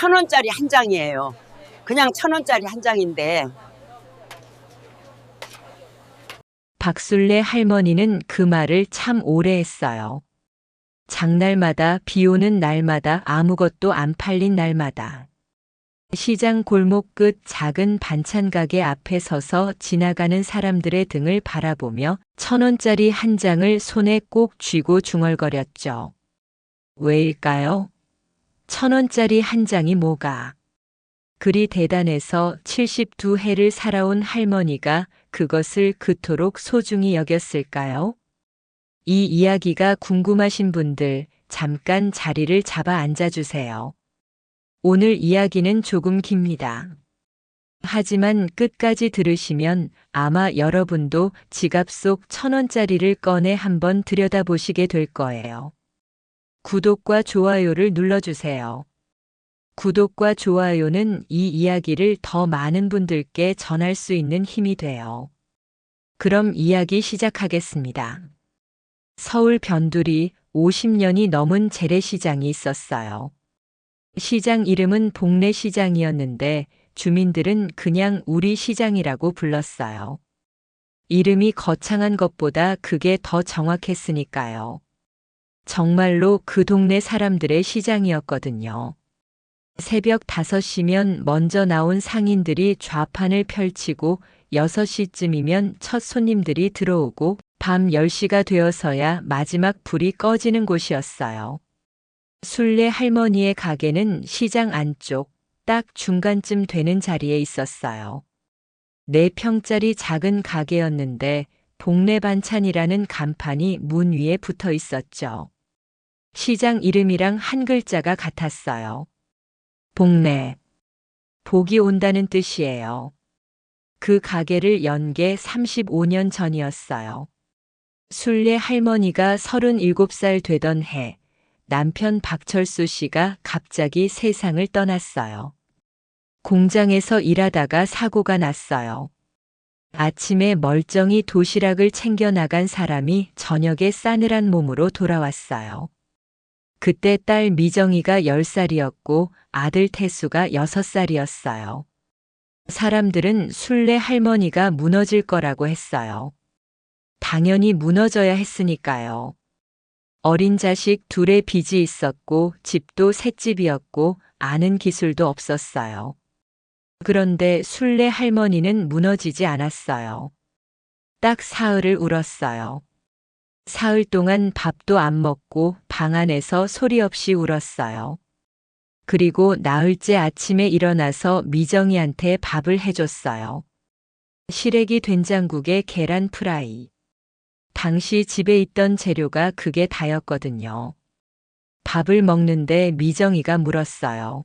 1,000원짜리 한 장이에요. 그냥 1,000원짜리 한 장인데. 박술래 할머니는 그 말을 참 오래 했어요. 장날마다 비 오는 날마다 아무것도 안 팔린 날마다. 시장 골목 끝 작은 반찬 가게 앞에 서서 지나가는 사람들의 등을 바라보며 1,000원짜리 한 장을 손에 꼭 쥐고 중얼거렸죠. 왜일까요? 1,000원짜리 한 장이 뭐가 그리 대단해서 72해를 살아온 할머니가 그것을 그토록 소중히 여겼을까요? 이 이야기가 궁금하신 분들 잠깐 자리를 잡아 앉아주세요. 오늘 이야기는 조금 깁니다. 하지만 끝까지 들으시면 아마 여러분도 지갑 속 1,000원짜리를 꺼내 한번 들여다보시게 될 거예요. 구독과 좋아요를 눌러주세요. 구독과 좋아요는 이 이야기를 더 많은 분들께 전할 수 있는 힘이 돼요. 그럼 이야기 시작하겠습니다. 서울 변두리 50년이 넘은 재래시장이 있었어요. 시장 이름은 복례시장이었는데 주민들은 그냥 우리 시장이라고 불렀어요. 이름이 거창한 것보다 그게 더 정확했으니까요. 정말로 그 동네 사람들의 시장이었거든요. 새벽 5시면 먼저 나온 상인들이 좌판을 펼치고 6시쯤이면 첫 손님들이 들어오고 밤 10시가 되어서야 마지막 불이 꺼지는 곳이었어요. 술래 할머니의 가게는 시장 안쪽 딱 중간쯤 되는 자리에 있었어요. 4평짜리 작은 가게였는데 복례 반찬이라는 간판이 문 위에 붙어 있었죠. 시장 이름이랑 한 글자가 같았어요. 복례. 복이 온다는 뜻이에요. 그 가게를 연 게 35년 전이었어요. 술래 할머니가 37살 되던 해, 남편 박철수 씨가 갑자기 세상을 떠났어요. 공장에서 일하다가 사고가 났어요. 아침에 멀쩡히 도시락을 챙겨 나간 사람이 저녁에 싸늘한 몸으로 돌아왔어요. 그때 딸 미정이가 10살이었고 아들 태수가 6살이었어요. 사람들은 술래 할머니가 무너질 거라고 했어요. 당연히 무너져야 했으니까요. 어린 자식 둘의 빚이 있었고 집도 셋집이었고 아는 기술도 없었어요. 그런데 술래 할머니는 무너지지 않았어요. 딱 사흘을 울었어요. 사흘 동안 밥도 안 먹고 방 안에서 소리 없이 울었어요. 그리고 나흘째 아침에 일어나서 미정이한테 밥을 해줬어요. 시래기 된장국에 계란 프라이. 당시 집에 있던 재료가 그게 다였거든요. 밥을 먹는데 미정이가 물었어요.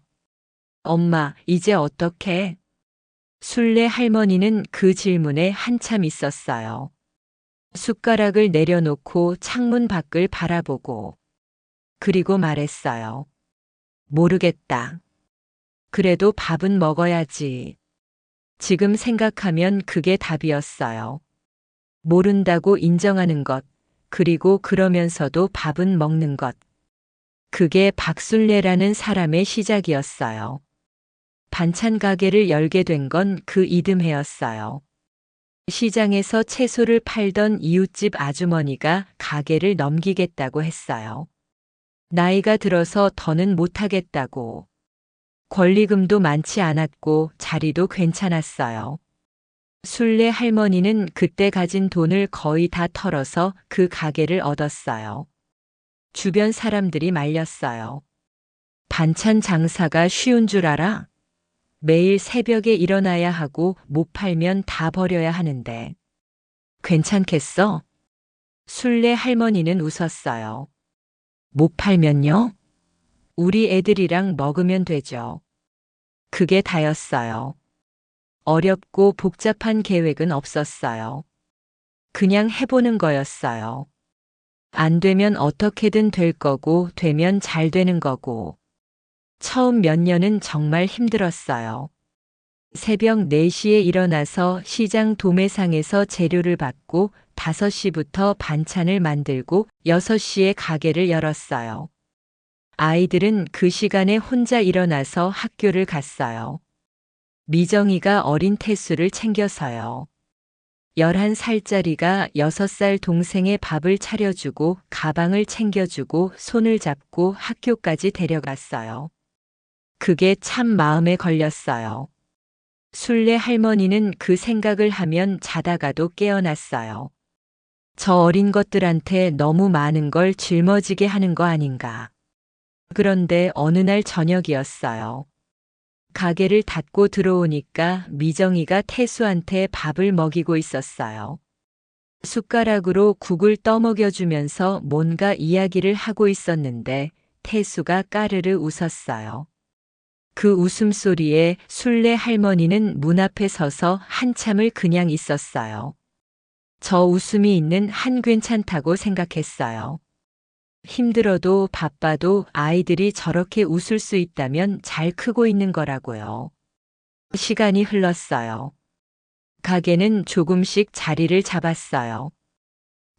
엄마, 이제 어떡해? 술래 할머니는 그 질문에 한참 있었어요. 숟가락을 내려놓고 창문 밖을 바라보고 그리고 말했어요. 모르겠다. 그래도 밥은 먹어야지. 지금 생각하면 그게 답이었어요. 모른다고 인정하는 것, 그리고 그러면서도 밥은 먹는 것. 그게 박술래라는 사람의 시작이었어요. 반찬 가게를 열게 된 건 그 이듬해였어요. 시장에서 채소를 팔던 이웃집 아주머니가 가게를 넘기겠다고 했어요. 나이가 들어서 더는 못하겠다고. 권리금도 많지 않았고 자리도 괜찮았어요. 술래 할머니는 그때 가진 돈을 거의 다 털어서 그 가게를 얻었어요. 주변 사람들이 말렸어요. 반찬 장사가 쉬운 줄 알아? 매일 새벽에 일어나야 하고 못 팔면 다 버려야 하는데. 괜찮겠어? 술래 할머니는 웃었어요. 못 팔면요? 우리 애들이랑 먹으면 되죠. 그게 다였어요. 어렵고 복잡한 계획은 없었어요. 그냥 해보는 거였어요. 안 되면 어떻게든 될 거고 되면 잘 되는 거고. 처음 몇 년은 정말 힘들었어요. 새벽 4시에 일어나서 시장 도매상에서 재료를 받고 5시부터 반찬을 만들고 6시에 가게를 열었어요. 아이들은 그 시간에 혼자 일어나서 학교를 갔어요. 미정이가 어린 태수를 챙겨서요. 11살짜리가 6살 동생의 밥을 차려주고 가방을 챙겨주고 손을 잡고 학교까지 데려갔어요. 그게 참 마음에 걸렸어요. 순례 할머니는 그 생각을 하면 자다가도 깨어났어요. 저 어린 것들한테 너무 많은 걸 짊어지게 하는 거 아닌가. 그런데 어느 날 저녁이었어요. 가게를 닫고 들어오니까 미정이가 태수한테 밥을 먹이고 있었어요. 숟가락으로 국을 떠먹여주면서 뭔가 이야기를 하고 있었는데 태수가 까르르 웃었어요. 그 웃음소리에 순례 할머니는 문 앞에 서서 한참을 그냥 있었어요. 저 웃음이 있는 한 괜찮다고 생각했어요. 힘들어도 바빠도 아이들이 저렇게 웃을 수 있다면 잘 크고 있는 거라고요. 시간이 흘렀어요. 가게는 조금씩 자리를 잡았어요.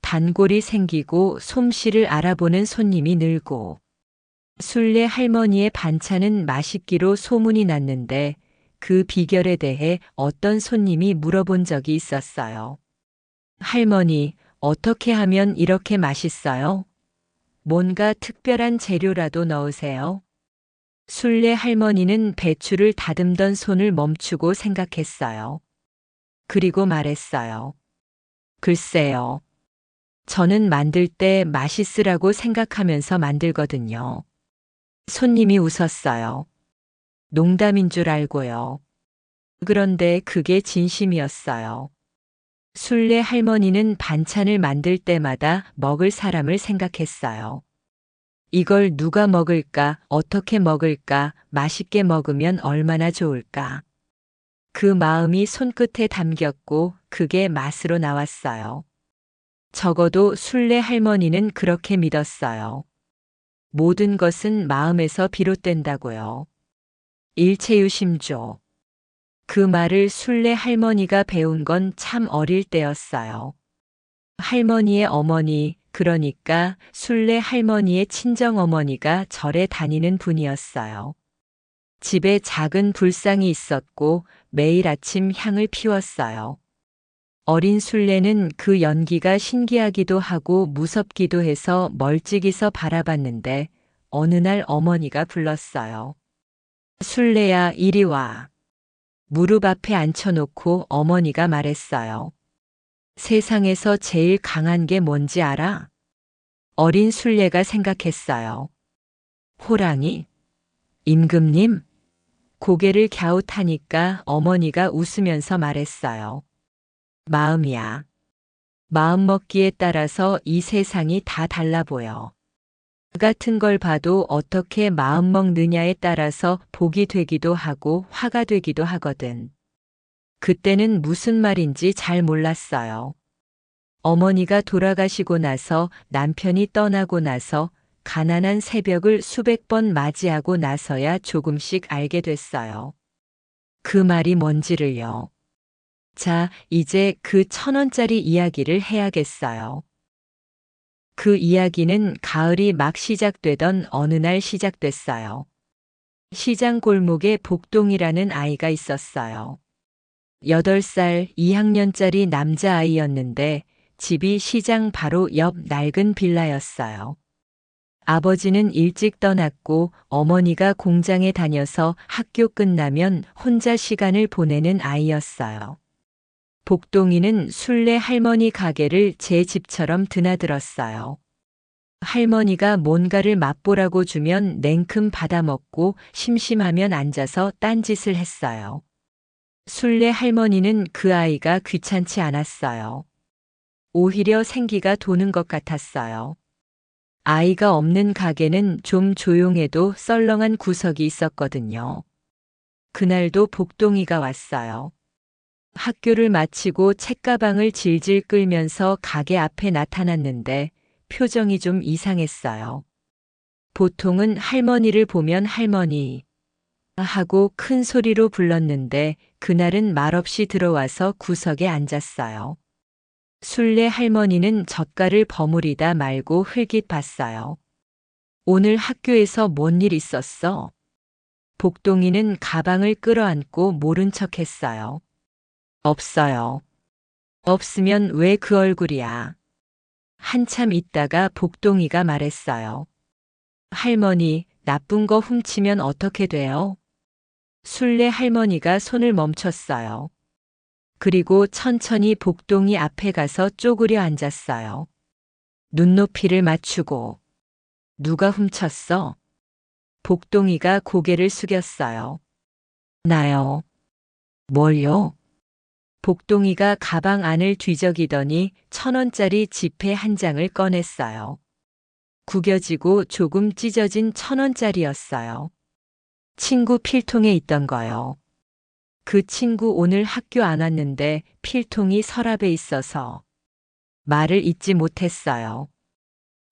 단골이 생기고 솜씨를 알아보는 손님이 늘고 순례 할머니의 반찬은 맛있기로 소문이 났는데 그 비결에 대해 어떤 손님이 물어본 적이 있었어요. 할머니, 어떻게 하면 이렇게 맛있어요? 뭔가 특별한 재료라도 넣으세요? 순례 할머니는 배추를 다듬던 손을 멈추고 생각했어요. 그리고 말했어요. 글쎄요. 저는 만들 때 맛있으라고 생각하면서 만들거든요. 손님이 웃었어요. 농담인 줄 알고요. 그런데 그게 진심이었어요. 순례 할머니는 반찬을 만들 때마다 먹을 사람을 생각했어요. 이걸 누가 먹을까, 어떻게 먹을까, 맛있게 먹으면 얼마나 좋을까. 그 마음이 손끝에 담겼고 그게 맛으로 나왔어요. 적어도 순례 할머니는 그렇게 믿었어요. 모든 것은 마음에서 비롯된다고요. 일체유심조. 그 말을 순례 할머니가 배운 건 참 어릴 때였어요. 할머니의 어머니, 그러니까 순례 할머니의 친정어머니가 절에 다니는 분이었어요. 집에 작은 불상이 있었고 매일 아침 향을 피웠어요. 어린 순례는 그 연기가 신기하기도 하고 무섭기도 해서 멀찍이서 바라봤는데 어느 날 어머니가 불렀어요. 순례야, 이리 와. 무릎 앞에 앉혀놓고 어머니가 말했어요. 세상에서 제일 강한 게 뭔지 알아? 어린 순례가 생각했어요. 호랑이? 임금님? 고개를 갸웃하니까 어머니가 웃으면서 말했어요. 마음이야. 마음 먹기에 따라서 이 세상이 다 달라 보여. 같은 걸 봐도 어떻게 마음 먹느냐에 따라서 복이 되기도 하고 화가 되기도 하거든. 그때는 무슨 말인지 잘 몰랐어요. 어머니가 돌아가시고 나서 남편이 떠나고 나서 가난한 새벽을 수백 번 맞이하고 나서야 조금씩 알게 됐어요. 그 말이 뭔지를요. 자, 이제 그 1,000원짜리 이야기를 해야겠어요. 그 이야기는 가을이 막 시작되던 어느 날 시작됐어요. 시장 골목에 복동이라는 아이가 있었어요. 8살 2학년짜리 남자아이였는데 집이 시장 바로 옆 낡은 빌라였어요. 아버지는 일찍 떠났고 어머니가 공장에 다녀서 학교 끝나면 혼자 시간을 보내는 아이였어요. 복동이는 순례 할머니 가게를 제 집처럼 드나들었어요. 할머니가 뭔가를 맛보라고 주면 냉큼 받아먹고 심심하면 앉아서 딴짓을 했어요. 순례 할머니는 그 아이가 귀찮지 않았어요. 오히려 생기가 도는 것 같았어요. 아이가 없는 가게는 좀 조용해도 썰렁한 구석이 있었거든요. 그날도 복동이가 왔어요. 학교를 마치고 책가방을 질질 끌면서 가게 앞에 나타났는데 표정이 좀 이상했어요. 보통은 할머니를 보면 할머니 하고 큰 소리로 불렀는데 그날은 말없이 들어와서 구석에 앉았어요. 순례 할머니는 젓갈을 버무리다 말고 흘깃 봤어요. 오늘 학교에서 뭔 일 있었어? 복동이는 가방을 끌어안고 모른 척 했어요. 없어요. 없으면 왜 그 얼굴이야? 한참 있다가 복동이가 말했어요. 할머니, 나쁜 거 훔치면 어떻게 돼요? 술래 할머니가 손을 멈췄어요. 그리고 천천히 복동이 앞에 가서 쪼그려 앉았어요. 눈높이를 맞추고. 누가 훔쳤어? 복동이가 고개를 숙였어요. 나요. 뭘요? 복동이가 가방 안을 뒤적이더니 1,000원짜리 지폐 한 장을 꺼냈어요. 구겨지고 조금 찢어진 1,000원짜리였어요. 친구 필통에 있던 거요. 그 친구 오늘 학교 안 왔는데 필통이 서랍에 있어서 말을 잇지 못했어요.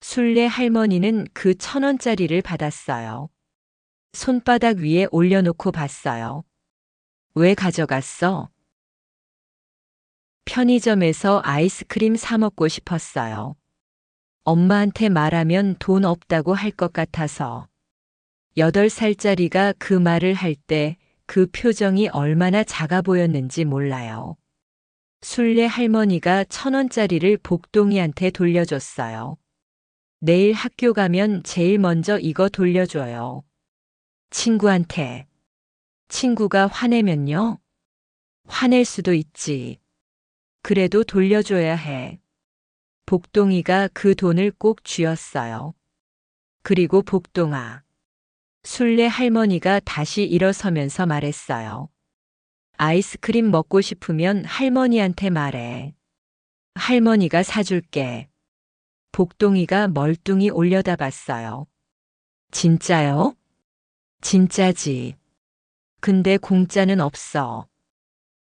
술래 할머니는 그 1,000원짜리를 받았어요. 손바닥 위에 올려놓고 봤어요. 왜 가져갔어? 편의점에서 아이스크림 사 먹고 싶었어요. 엄마한테 말하면 돈 없다고 할 것 같아서. 8살짜리가 그 말을 할 때 그 표정이 얼마나 작아 보였는지 몰라요. 술래 할머니가 1,000원짜리를 복동이한테 돌려줬어요. 내일 학교 가면 제일 먼저 이거 돌려줘요. 친구한테. 친구가 화내면요? 화낼 수도 있지. 그래도 돌려줘야 해. 복동이가 그 돈을 꼭 쥐었어요. 그리고 복동아. 술래 할머니가 다시 일어서면서 말했어요. 아이스크림 먹고 싶으면 할머니한테 말해. 할머니가 사줄게. 복동이가 멀뚱히 올려다봤어요. 진짜요? 진짜지. 근데 공짜는 없어.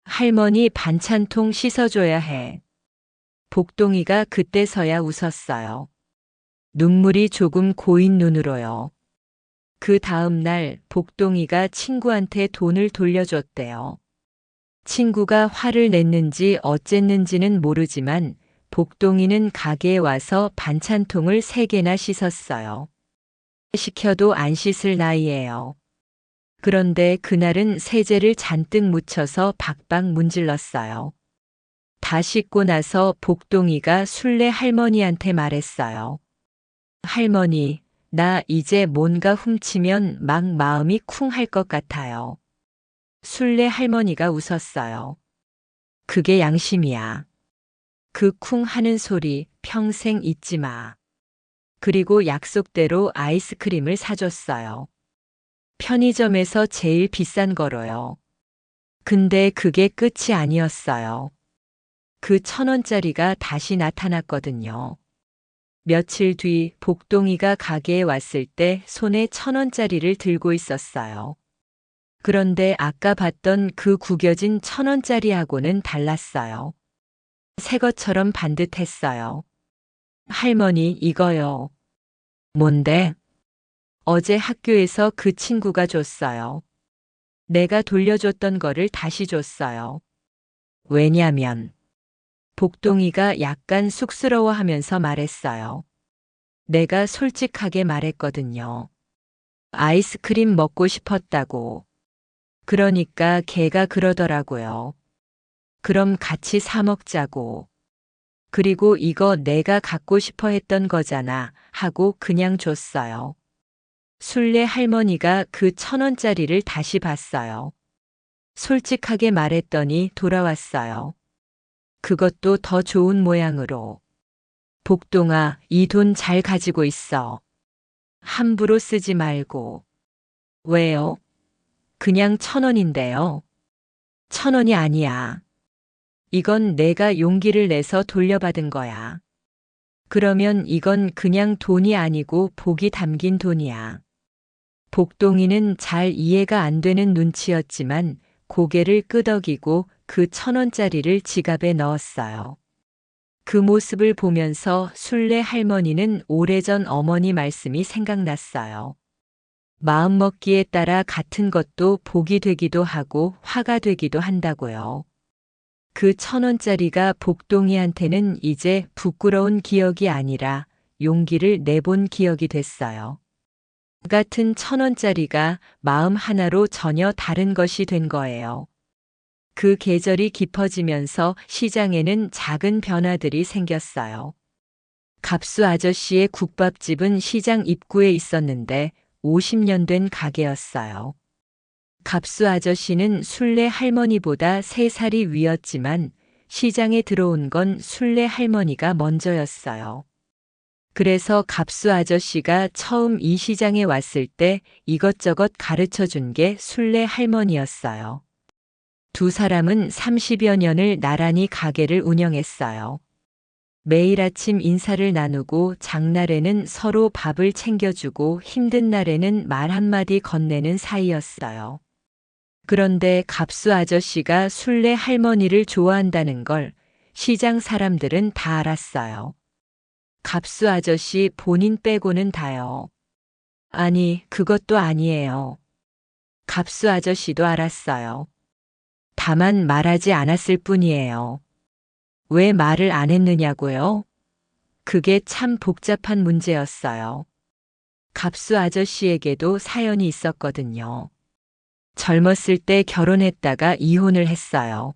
할머니 반찬통 씻어줘야 해. 복동이가 그때서야 웃었어요. 눈물이 조금 고인 눈으로요. 그 다음 날 복동이가 친구한테 돈을 돌려줬대요. 친구가 화를 냈는지 어쨌는지는 모르지만 복동이는 가게에 와서 반찬통을 3개나 씻었어요. 시켜도 안 씻을 나이예요. 그런데 그날은 세제를 잔뜩 묻혀서 박박 문질렀어요. 다 씻고 나서 복동이가 술래 할머니한테 말했어요. 할머니, 나 이제 뭔가 훔치면 막 마음이 쿵 할 것 같아요. 술래 할머니가 웃었어요. 그게 양심이야. 그 쿵 하는 소리 평생 잊지 마. 그리고 약속대로 아이스크림을 사줬어요. 편의점에서 제일 비싼 거로요. 근데 그게 끝이 아니었어요. 그 1,000원짜리가 다시 나타났거든요. 며칠 뒤 복동이가 가게에 왔을 때 손에 1,000원짜리를 들고 있었어요. 그런데 아까 봤던 그 구겨진 1,000원짜리하고는 달랐어요. 새 것처럼 반듯했어요. 할머니, 이거요. 뭔데? 어제 학교에서 그 친구가 줬어요. 내가 돌려줬던 거를 다시 줬어요. 왜냐면, 복동이가 약간 쑥스러워하면서 말했어요. 내가 솔직하게 말했거든요. 아이스크림 먹고 싶었다고. 그러니까 걔가 그러더라고요. 그럼 같이 사 먹자고. 그리고 이거 내가 갖고 싶어 했던 거잖아 하고 그냥 줬어요. 술래 할머니가 그 1,000원짜리를 다시 봤어요. 솔직하게 말했더니 돌아왔어요. 그것도 더 좋은 모양으로. 복동아, 이 돈 잘 가지고 있어. 함부로 쓰지 말고. 왜요? 그냥 1,000원인데요. 1,000원이 아니야. 이건 내가 용기를 내서 돌려받은 거야. 그러면 이건 그냥 돈이 아니고 복이 담긴 돈이야. 복동이는 잘 이해가 안 되는 눈치였지만 고개를 끄덕이고 그 1,000원짜리를 지갑에 넣었어요. 그 모습을 보면서 술래 할머니는 오래전 어머니 말씀이 생각났어요. 마음먹기에 따라 같은 것도 복이 되기도 하고 화가 되기도 한다고요. 그 1,000원짜리가 복동이한테는 이제 부끄러운 기억이 아니라 용기를 내본 기억이 됐어요. 같은 1,000원짜리가 마음 하나로 전혀 다른 것이 된 거예요. 그 계절이 깊어지면서 시장에는 작은 변화들이 생겼어요. 갑수 아저씨의 국밥집은 시장 입구에 있었는데 50년 된 가게였어요. 갑수 아저씨는 순례 할머니보다 3살이 위였지만 시장에 들어온 건 순례 할머니가 먼저였어요. 그래서 갑수 아저씨가 처음 이 시장에 왔을 때 이것저것 가르쳐 준 게 순례 할머니였어요. 두 사람은 30여 년을 나란히 가게를 운영했어요. 매일 아침 인사를 나누고 장날에는 서로 밥을 챙겨주고 힘든 날에는 말 한마디 건네는 사이였어요. 그런데 갑수 아저씨가 순례 할머니를 좋아한다는 걸 시장 사람들은 다 알았어요. 갑수 아저씨 본인 빼고는 다요. 아니, 그것도 아니에요. 갑수 아저씨도 알았어요. 다만 말하지 않았을 뿐이에요. 왜 말을 안 했느냐고요? 그게 참 복잡한 문제였어요. 갑수 아저씨에게도 사연이 있었거든요. 젊었을 때 결혼했다가 이혼을 했어요.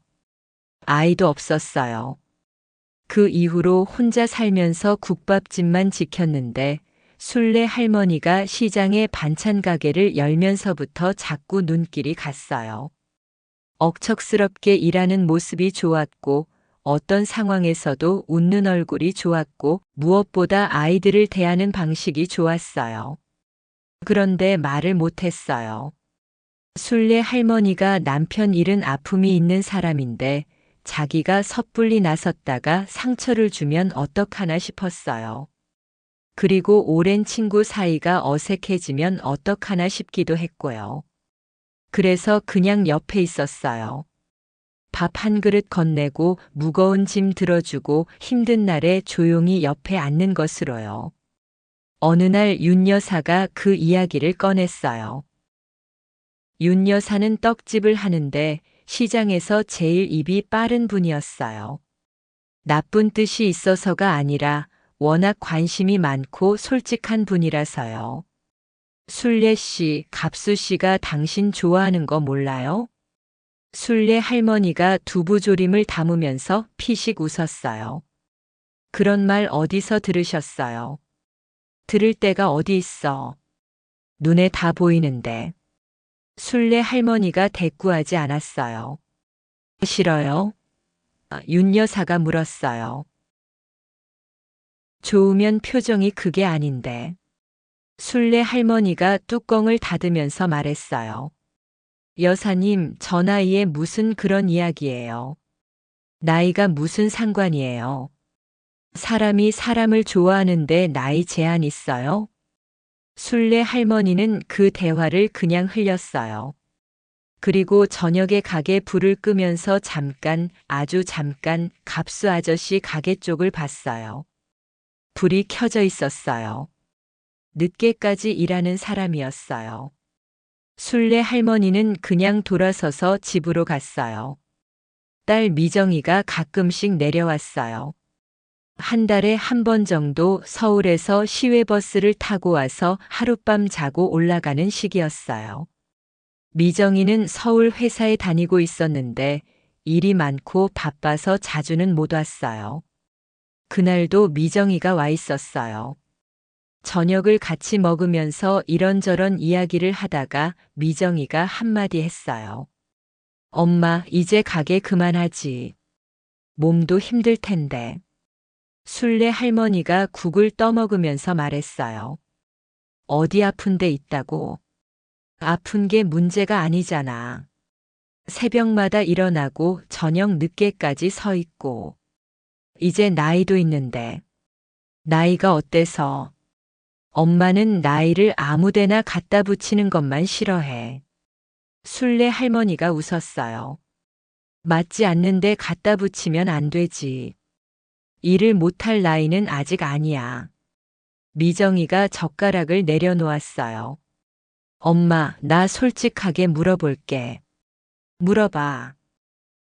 아이도 없었어요. 그 이후로 혼자 살면서 국밥집만 지켰는데 순례 할머니가 시장에 반찬 가게를 열면서부터 자꾸 눈길이 갔어요. 억척스럽게 일하는 모습이 좋았고 어떤 상황에서도 웃는 얼굴이 좋았고 무엇보다 아이들을 대하는 방식이 좋았어요. 그런데 말을 못했어요. 순례 할머니가 남편 잃은 아픔이 있는 사람인데 자기가 섣불리 나섰다가 상처를 주면 어떡하나 싶었어요. 그리고 오랜 친구 사이가 어색해지면 어떡하나 싶기도 했고요. 그래서 그냥 옆에 있었어요. 밥 한 그릇 건네고 무거운 짐 들어주고 힘든 날에 조용히 옆에 앉는 것으로요. 어느 날 윤 여사가 그 이야기를 꺼냈어요. 윤 여사는 떡집을 하는데 시장에서 제일 입이 빠른 분이었어요. 나쁜 뜻이 있어서가 아니라 워낙 관심이 많고 솔직한 분이라서요. 순례 씨, 갑수 씨가 당신 좋아하는 거 몰라요? 순례 할머니가 두부조림을 담으면서 피식 웃었어요. 그런 말 어디서 들으셨어요? 들을 데가 어디 있어. 눈에 다 보이는데. 순례 할머니가 대꾸하지 않았어요. 싫어요? 윤 여사가 물었어요. 좋으면 표정이 그게 아닌데. 순례 할머니가 뚜껑을 닫으면서 말했어요. 여사님, 저 나이에 무슨 그런 이야기예요. 나이가 무슨 상관이에요. 사람이 사람을 좋아하는데 나이 제한 있어요? 순례 할머니는 그 대화를 그냥 흘렸어요. 그리고 저녁에 가게 불을 끄면서 잠깐, 아주 잠깐 갑수 아저씨 가게 쪽을 봤어요. 불이 켜져 있었어요. 늦게까지 일하는 사람이었어요. 순례 할머니는 그냥 돌아서서 집으로 갔어요. 딸 미정이가 가끔씩 내려왔어요. 한 달에 한 번 정도 서울에서 시외버스를 타고 와서 하룻밤 자고 올라가는 시기였어요. 미정이는 서울 회사에 다니고 있었는데 일이 많고 바빠서 자주는 못 왔어요. 그날도 미정이가 와 있었어요. 저녁을 같이 먹으면서 이런저런 이야기를 하다가 미정이가 한마디 했어요. 엄마, 이제 가게 그만하지. 몸도 힘들 텐데. 순례 할머니가 국을 떠먹으면서 말했어요. 어디 아픈 데 있다고? 아픈 게 문제가 아니잖아. 새벽마다 일어나고 저녁 늦게까지 서 있고. 이제 나이도 있는데. 나이가 어때서? 엄마는 나이를 아무데나 갖다 붙이는 것만 싫어해. 순례 할머니가 웃었어요. 맞지 않는데 갖다 붙이면 안 되지. 일을 못할 나이는 아직 아니야. 미정이가 젓가락을 내려놓았어요. 엄마, 나 솔직하게 물어볼게. 물어봐.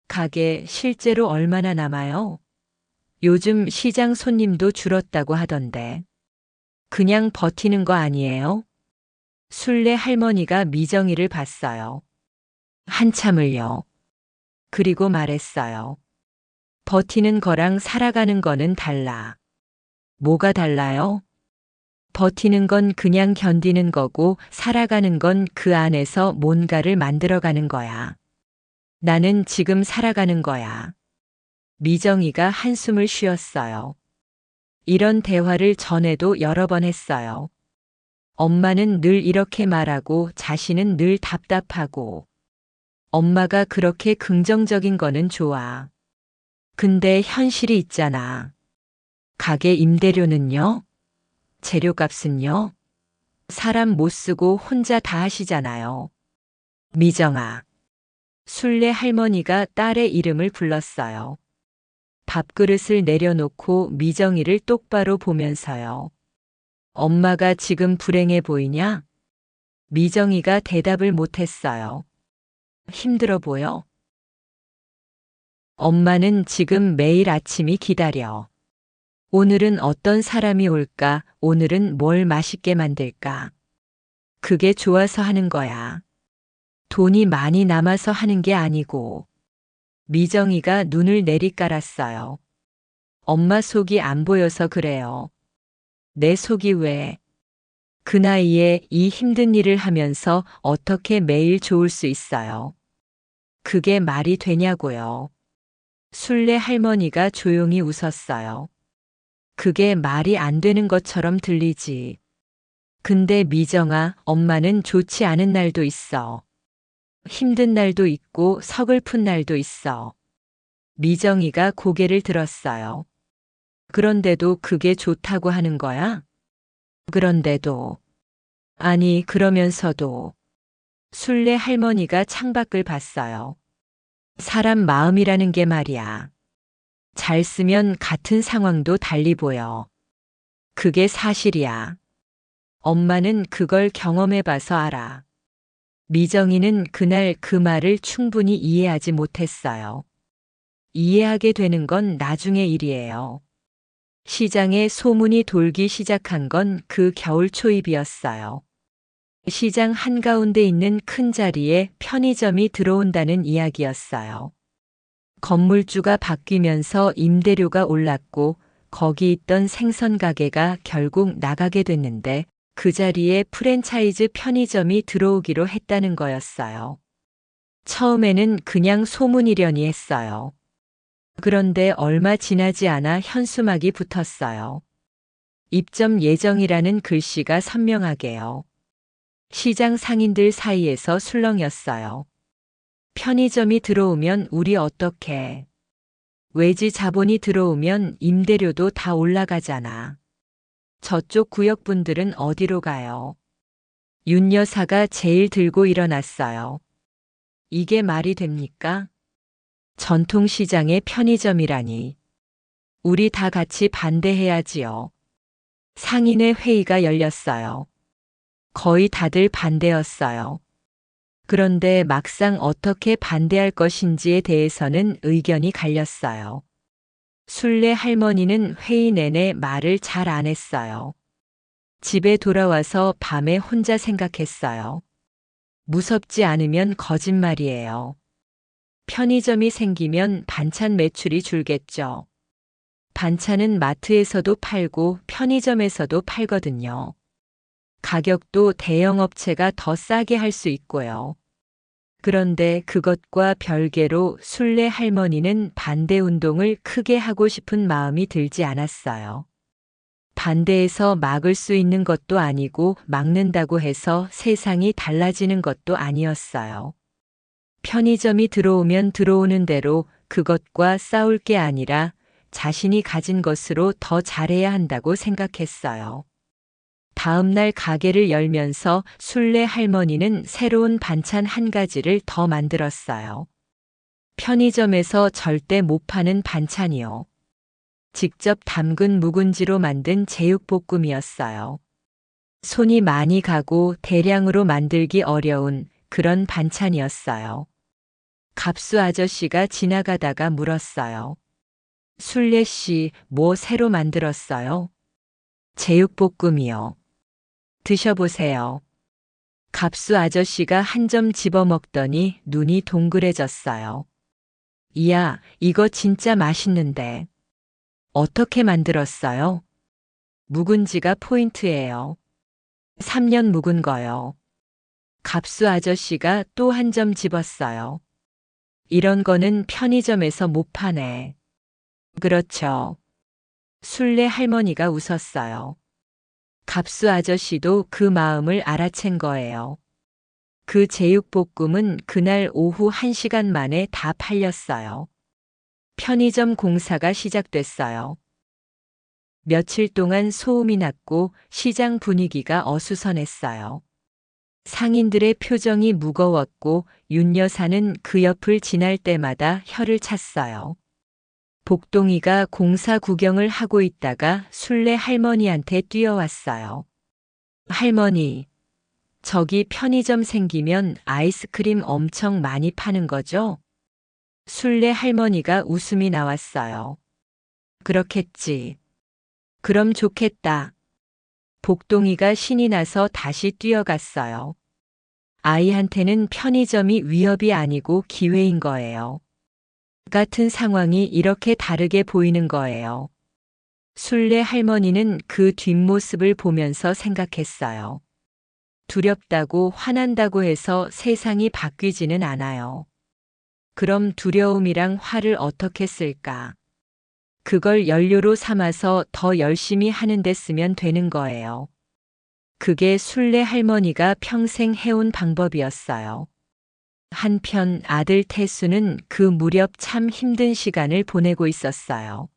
가게 실제로 얼마나 남아요? 요즘 시장 손님도 줄었다고 하던데. 그냥 버티는 거 아니에요? 순례 할머니가 미정이를 봤어요. 한참을요. 그리고 말했어요. 버티는 거랑 살아가는 거는 달라. 뭐가 달라요? 버티는 건 그냥 견디는 거고 살아가는 건 그 안에서 뭔가를 만들어가는 거야. 나는 지금 살아가는 거야. 미정이가 한숨을 쉬었어요. 이런 대화를 전에도 여러 번 했어요. 엄마는 늘 이렇게 말하고 자신은 늘 답답하고. 엄마가 그렇게 긍정적인 거는 좋아. 근데 현실이 있잖아. 가게 임대료는요? 재료값은요? 사람 못 쓰고 혼자 다 하시잖아요. 미정아. 순례 할머니가 딸의 이름을 불렀어요. 밥그릇을 내려놓고 미정이를 똑바로 보면서요. 엄마가 지금 불행해 보이냐? 미정이가 대답을 못했어요. 힘들어 보여? 엄마는 지금 매일 아침이 기다려. 오늘은 어떤 사람이 올까? 오늘은 뭘 맛있게 만들까? 그게 좋아서 하는 거야. 돈이 많이 남아서 하는 게 아니고. 미정이가 눈을 내리깔았어요. 엄마 속이 안 보여서 그래요. 내 속이 왜? 그 나이에 이 힘든 일을 하면서 어떻게 매일 좋을 수 있어요? 그게 말이 되냐고요. 순례 할머니가 조용히 웃었어요. 그게 말이 안 되는 것처럼 들리지. 근데 미정아, 엄마는 좋지 않은 날도 있어. 힘든 날도 있고 서글픈 날도 있어. 미정이가 고개를 들었어요. 그런데도 그게 좋다고 하는 거야? 그런데도. 아니, 그러면서도. 순례 할머니가 창밖을 봤어요. 사람 마음이라는 게 말이야. 잘 쓰면 같은 상황도 달리 보여. 그게 사실이야. 엄마는 그걸 경험해봐서 알아. 미정이는 그날 그 말을 충분히 이해하지 못했어요. 이해하게 되는 건 나중의 일이에요. 시장에 소문이 돌기 시작한 건 그 겨울 초입이었어요. 시장 한가운데 있는 큰 자리에 편의점이 들어온다는 이야기였어요. 건물주가 바뀌면서 임대료가 올랐고 거기 있던 생선 가게가 결국 나가게 됐는데 그 자리에 프랜차이즈 편의점이 들어오기로 했다는 거였어요. 처음에는 그냥 소문이려니 했어요. 그런데 얼마 지나지 않아 현수막이 붙었어요. 입점 예정이라는 글씨가 선명하게요. 시장 상인들 사이에서 술렁였어요. 편의점이 들어오면 우리 어떡해. 외지 자본이 들어오면 임대료도 다 올라가잖아. 저쪽 구역 분들은 어디로 가요? 윤 여사가 제일 들고 일어났어요. 이게 말이 됩니까? 전통시장의 편의점이라니. 우리 다 같이 반대해야지요. 상인의 회의가 열렸어요. 거의 다들 반대였어요. 그런데 막상 어떻게 반대할 것인지에 대해서는 의견이 갈렸어요. 순례 할머니는 회의 내내 말을 잘 안 했어요. 집에 돌아와서 밤에 혼자 생각했어요. 무섭지 않으면 거짓말이에요. 편의점이 생기면 반찬 매출이 줄겠죠. 반찬은 마트에서도 팔고 편의점에서도 팔거든요. 가격도 대형 업체가 더 싸게 할 수 있고요. 그런데 그것과 별개로 순례 할머니는 반대 운동을 크게 하고 싶은 마음이 들지 않았어요. 반대해서 막을 수 있는 것도 아니고 막는다고 해서 세상이 달라지는 것도 아니었어요. 편의점이 들어오면 들어오는 대로 그것과 싸울 게 아니라 자신이 가진 것으로 더 잘해야 한다고 생각했어요. 다음 날 가게를 열면서 순례 할머니는 새로운 반찬 한 가지를 더 만들었어요. 편의점에서 절대 못 파는 반찬이요. 직접 담근 묵은지로 만든 제육볶음이었어요. 손이 많이 가고 대량으로 만들기 어려운 그런 반찬이었어요. 갑수 아저씨가 지나가다가 물었어요. 순례 씨, 뭐 새로 만들었어요? 제육볶음이요. 드셔보세요. 갑수 아저씨가 한 점 집어먹더니 눈이 동그래졌어요. 이야, 이거 진짜 맛있는데. 어떻게 만들었어요? 묵은지가 포인트예요. 3년 묵은 거요. 갑수 아저씨가 또 한 점 집었어요. 이런 거는 편의점에서 못 파네. 그렇죠. 술래 할머니가 웃었어요. 갑수 아저씨도 그 마음을 알아챈 거예요. 그 제육볶음은 그날 오후 1시간 만에 다 팔렸어요. 편의점 공사가 시작됐어요. 며칠 동안 소음이 났고 시장 분위기가 어수선했어요. 상인들의 표정이 무거웠고 윤 여사는 그 옆을 지날 때마다 혀를 찼어요. 복동이가 공사 구경을 하고 있다가 술래 할머니한테 뛰어왔어요. 할머니, 저기 편의점 생기면 아이스크림 엄청 많이 파는 거죠? 술래 할머니가 웃음이 나왔어요. 그렇겠지. 그럼 좋겠다. 복동이가 신이 나서 다시 뛰어갔어요. 아이한테는 편의점이 위협이 아니고 기회인 거예요. 같은 상황이 이렇게 다르게 보이는 거예요. 술래 할머니는 그 뒷모습을 보면서 생각했어요. 두렵다고 화난다고 해서 세상이 바뀌지는 않아요. 그럼 두려움이랑 화를 어떻게 쓸까? 그걸 연료로 삼아서 더 열심히 하는 데 쓰면 되는 거예요. 그게 술래 할머니가 평생 해온 방법이었어요. 한편 아들 태수는 그 무렵 참 힘든 시간을 보내고 있었어요.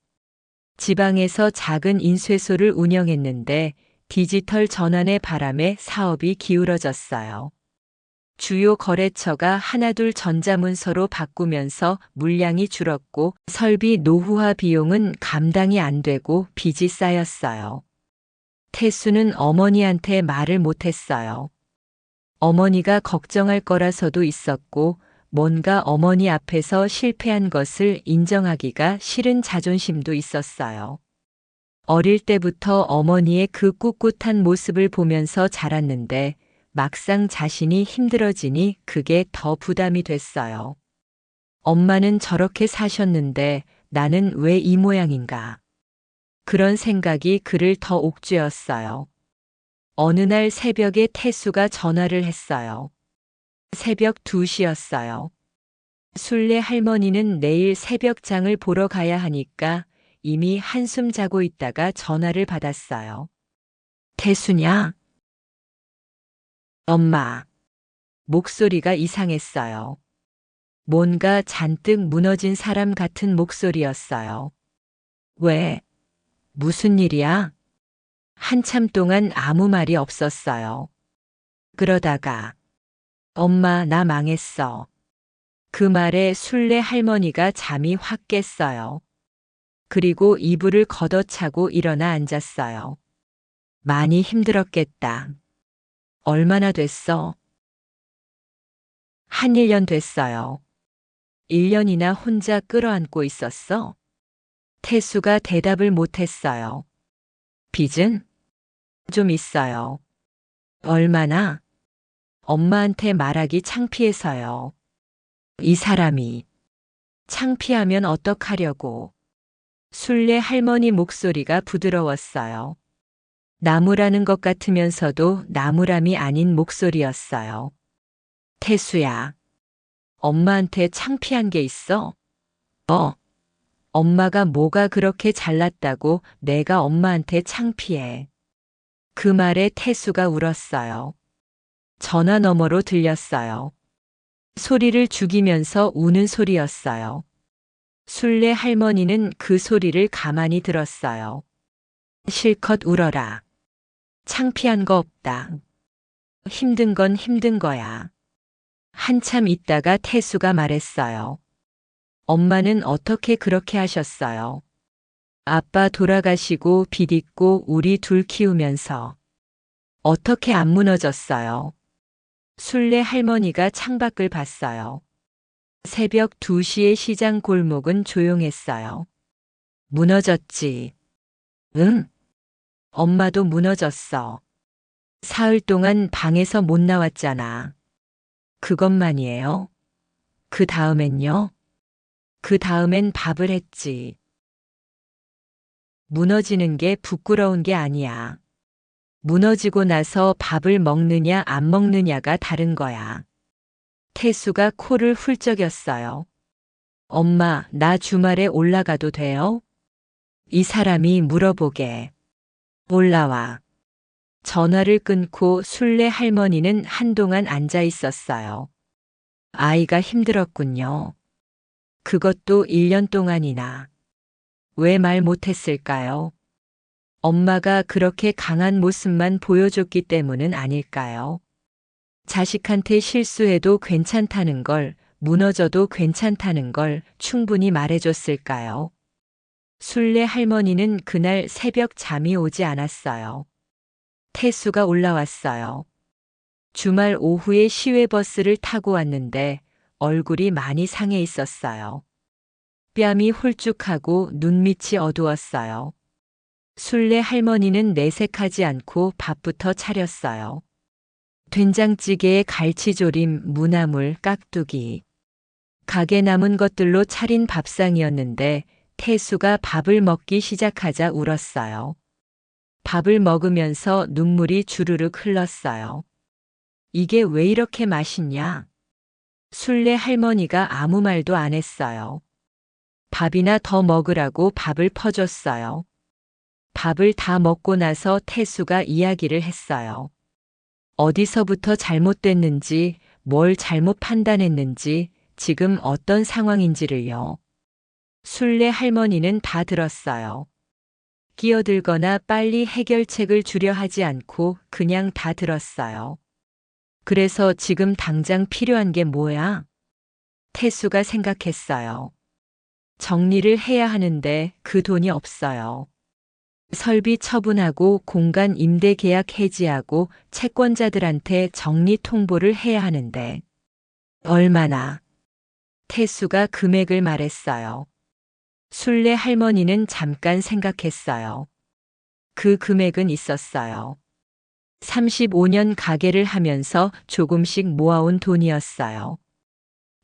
지방에서 작은 인쇄소를 운영했는데 디지털 전환의 바람에 사업이 기울어졌어요. 주요 거래처가 하나둘 전자문서로 바꾸면서 물량이 줄었고 설비 노후화 비용은 감당이 안 되고 빚이 쌓였어요. 태수는 어머니한테 말을 못했어요. 어머니가 걱정할 거라서도 있었고 뭔가 어머니 앞에서 실패한 것을 인정하기가 싫은 자존심도 있었어요. 어릴 때부터 어머니의 그 꿋꿋한 모습을 보면서 자랐는데 막상 자신이 힘들어지니 그게 더 부담이 됐어요. 엄마는 저렇게 사셨는데 나는 왜 이 모양인가? 그런 생각이 그를 더 옥죄었어요. 어느 날 새벽에 태수가 전화를 했어요. 새벽 2시였어요. 술래 할머니는 내일 새벽장을 보러 가야 하니까 이미 한숨 자고 있다가 전화를 받았어요. 태수냐? 엄마. 목소리가 이상했어요. 뭔가 잔뜩 무너진 사람 같은 목소리였어요. 왜? 무슨 일이야? 한참 동안 아무 말이 없었어요. 그러다가 엄마 나 망했어. 그 말에 술래 할머니가 잠이 확 깼어요. 그리고 이불을 걷어차고 일어나 앉았어요. 많이 힘들었겠다. 얼마나 됐어? 한 1년 됐어요. 1년이나 혼자 끌어안고 있었어? 태수가 대답을 못했어요. 빚은? 좀 있어요. 얼마나? 엄마한테 말하기 창피해서요. 이 사람이 창피하면 어떡하려고. 술래 할머니 목소리가 부드러웠어요. 나무라는 것 같으면서도 나무람이 아닌 목소리였어요. 태수야, 엄마한테 창피한 게 있어? 엄마가 뭐가 그렇게 잘났다고 내가 엄마한테 창피해. 그 말에 태수가 울었어요. 전화 너머로 들렸어요. 소리를 죽이면서 우는 소리였어요. 술래 할머니는 그 소리를 가만히 들었어요. 실컷 울어라. 창피한 거 없다. 힘든 건 힘든 거야. 한참 있다가 태수가 말했어요. 엄마는 어떻게 그렇게 하셨어요? 아빠 돌아가시고 빚 있고 우리 둘 키우면서. 어떻게 안 무너졌어요? 술래 할머니가 창밖을 봤어요. 새벽 2시의 시장 골목은 조용했어요. 무너졌지. 응? 엄마도 무너졌어. 사흘 동안 방에서 못 나왔잖아. 그것만이에요? 그 다음엔요? 그 다음엔 밥을 했지. 무너지는 게 부끄러운 게 아니야. 무너지고 나서 밥을 먹느냐 안 먹느냐가 다른 거야. 태수가 코를 훌쩍였어요. 엄마, 나 주말에 올라가도 돼요? 이 사람이 물어보게. 올라와. 전화를 끊고 순례 할머니는 한동안 앉아 있었어요. 아이가 힘들었군요. 그것도 1년 동안이나. 왜 말 못했을까요? 엄마가 그렇게 강한 모습만 보여줬기 때문은 아닐까요? 자식한테 실수해도 괜찮다는 걸, 무너져도 괜찮다는 걸 충분히 말해줬을까요? 순례 할머니는 그날 새벽 잠이 오지 않았어요. 태수가 올라왔어요. 주말 오후에 시외버스를 타고 왔는데 얼굴이 많이 상해 있었어요. 뺨이 홀쭉하고 눈밑이 어두웠어요. 순례 할머니는 내색하지 않고 밥부터 차렸어요. 된장찌개에 갈치조림, 무나물, 깍두기. 가게 남은 것들로 차린 밥상이었는데 태수가 밥을 먹기 시작하자 울었어요. 밥을 먹으면서 눈물이 주르륵 흘렀어요. 이게 왜 이렇게 맛있냐? 순례 할머니가 아무 말도 안 했어요. 밥이나 더 먹으라고 밥을 퍼줬어요. 밥을 다 먹고 나서 태수가 이야기를 했어요. 어디서부터 잘못됐는지, 뭘 잘못 판단했는지, 지금 어떤 상황인지를요. 순례 할머니는 다 들었어요. 끼어들거나 빨리 해결책을 주려 하지 않고 그냥 다 들었어요. 그래서 지금 당장 필요한 게 뭐야? 태수가 생각했어요. 정리를 해야 하는데 그 돈이 없어요. 설비 처분하고 공간 임대 계약 해지하고 채권자들한테 정리 통보를 해야 하는데 얼마나? 태수가 금액을 말했어요. 순례 할머니는 잠깐 생각했어요. 그 금액은 있었어요. 35년 가게를 하면서 조금씩 모아온 돈이었어요.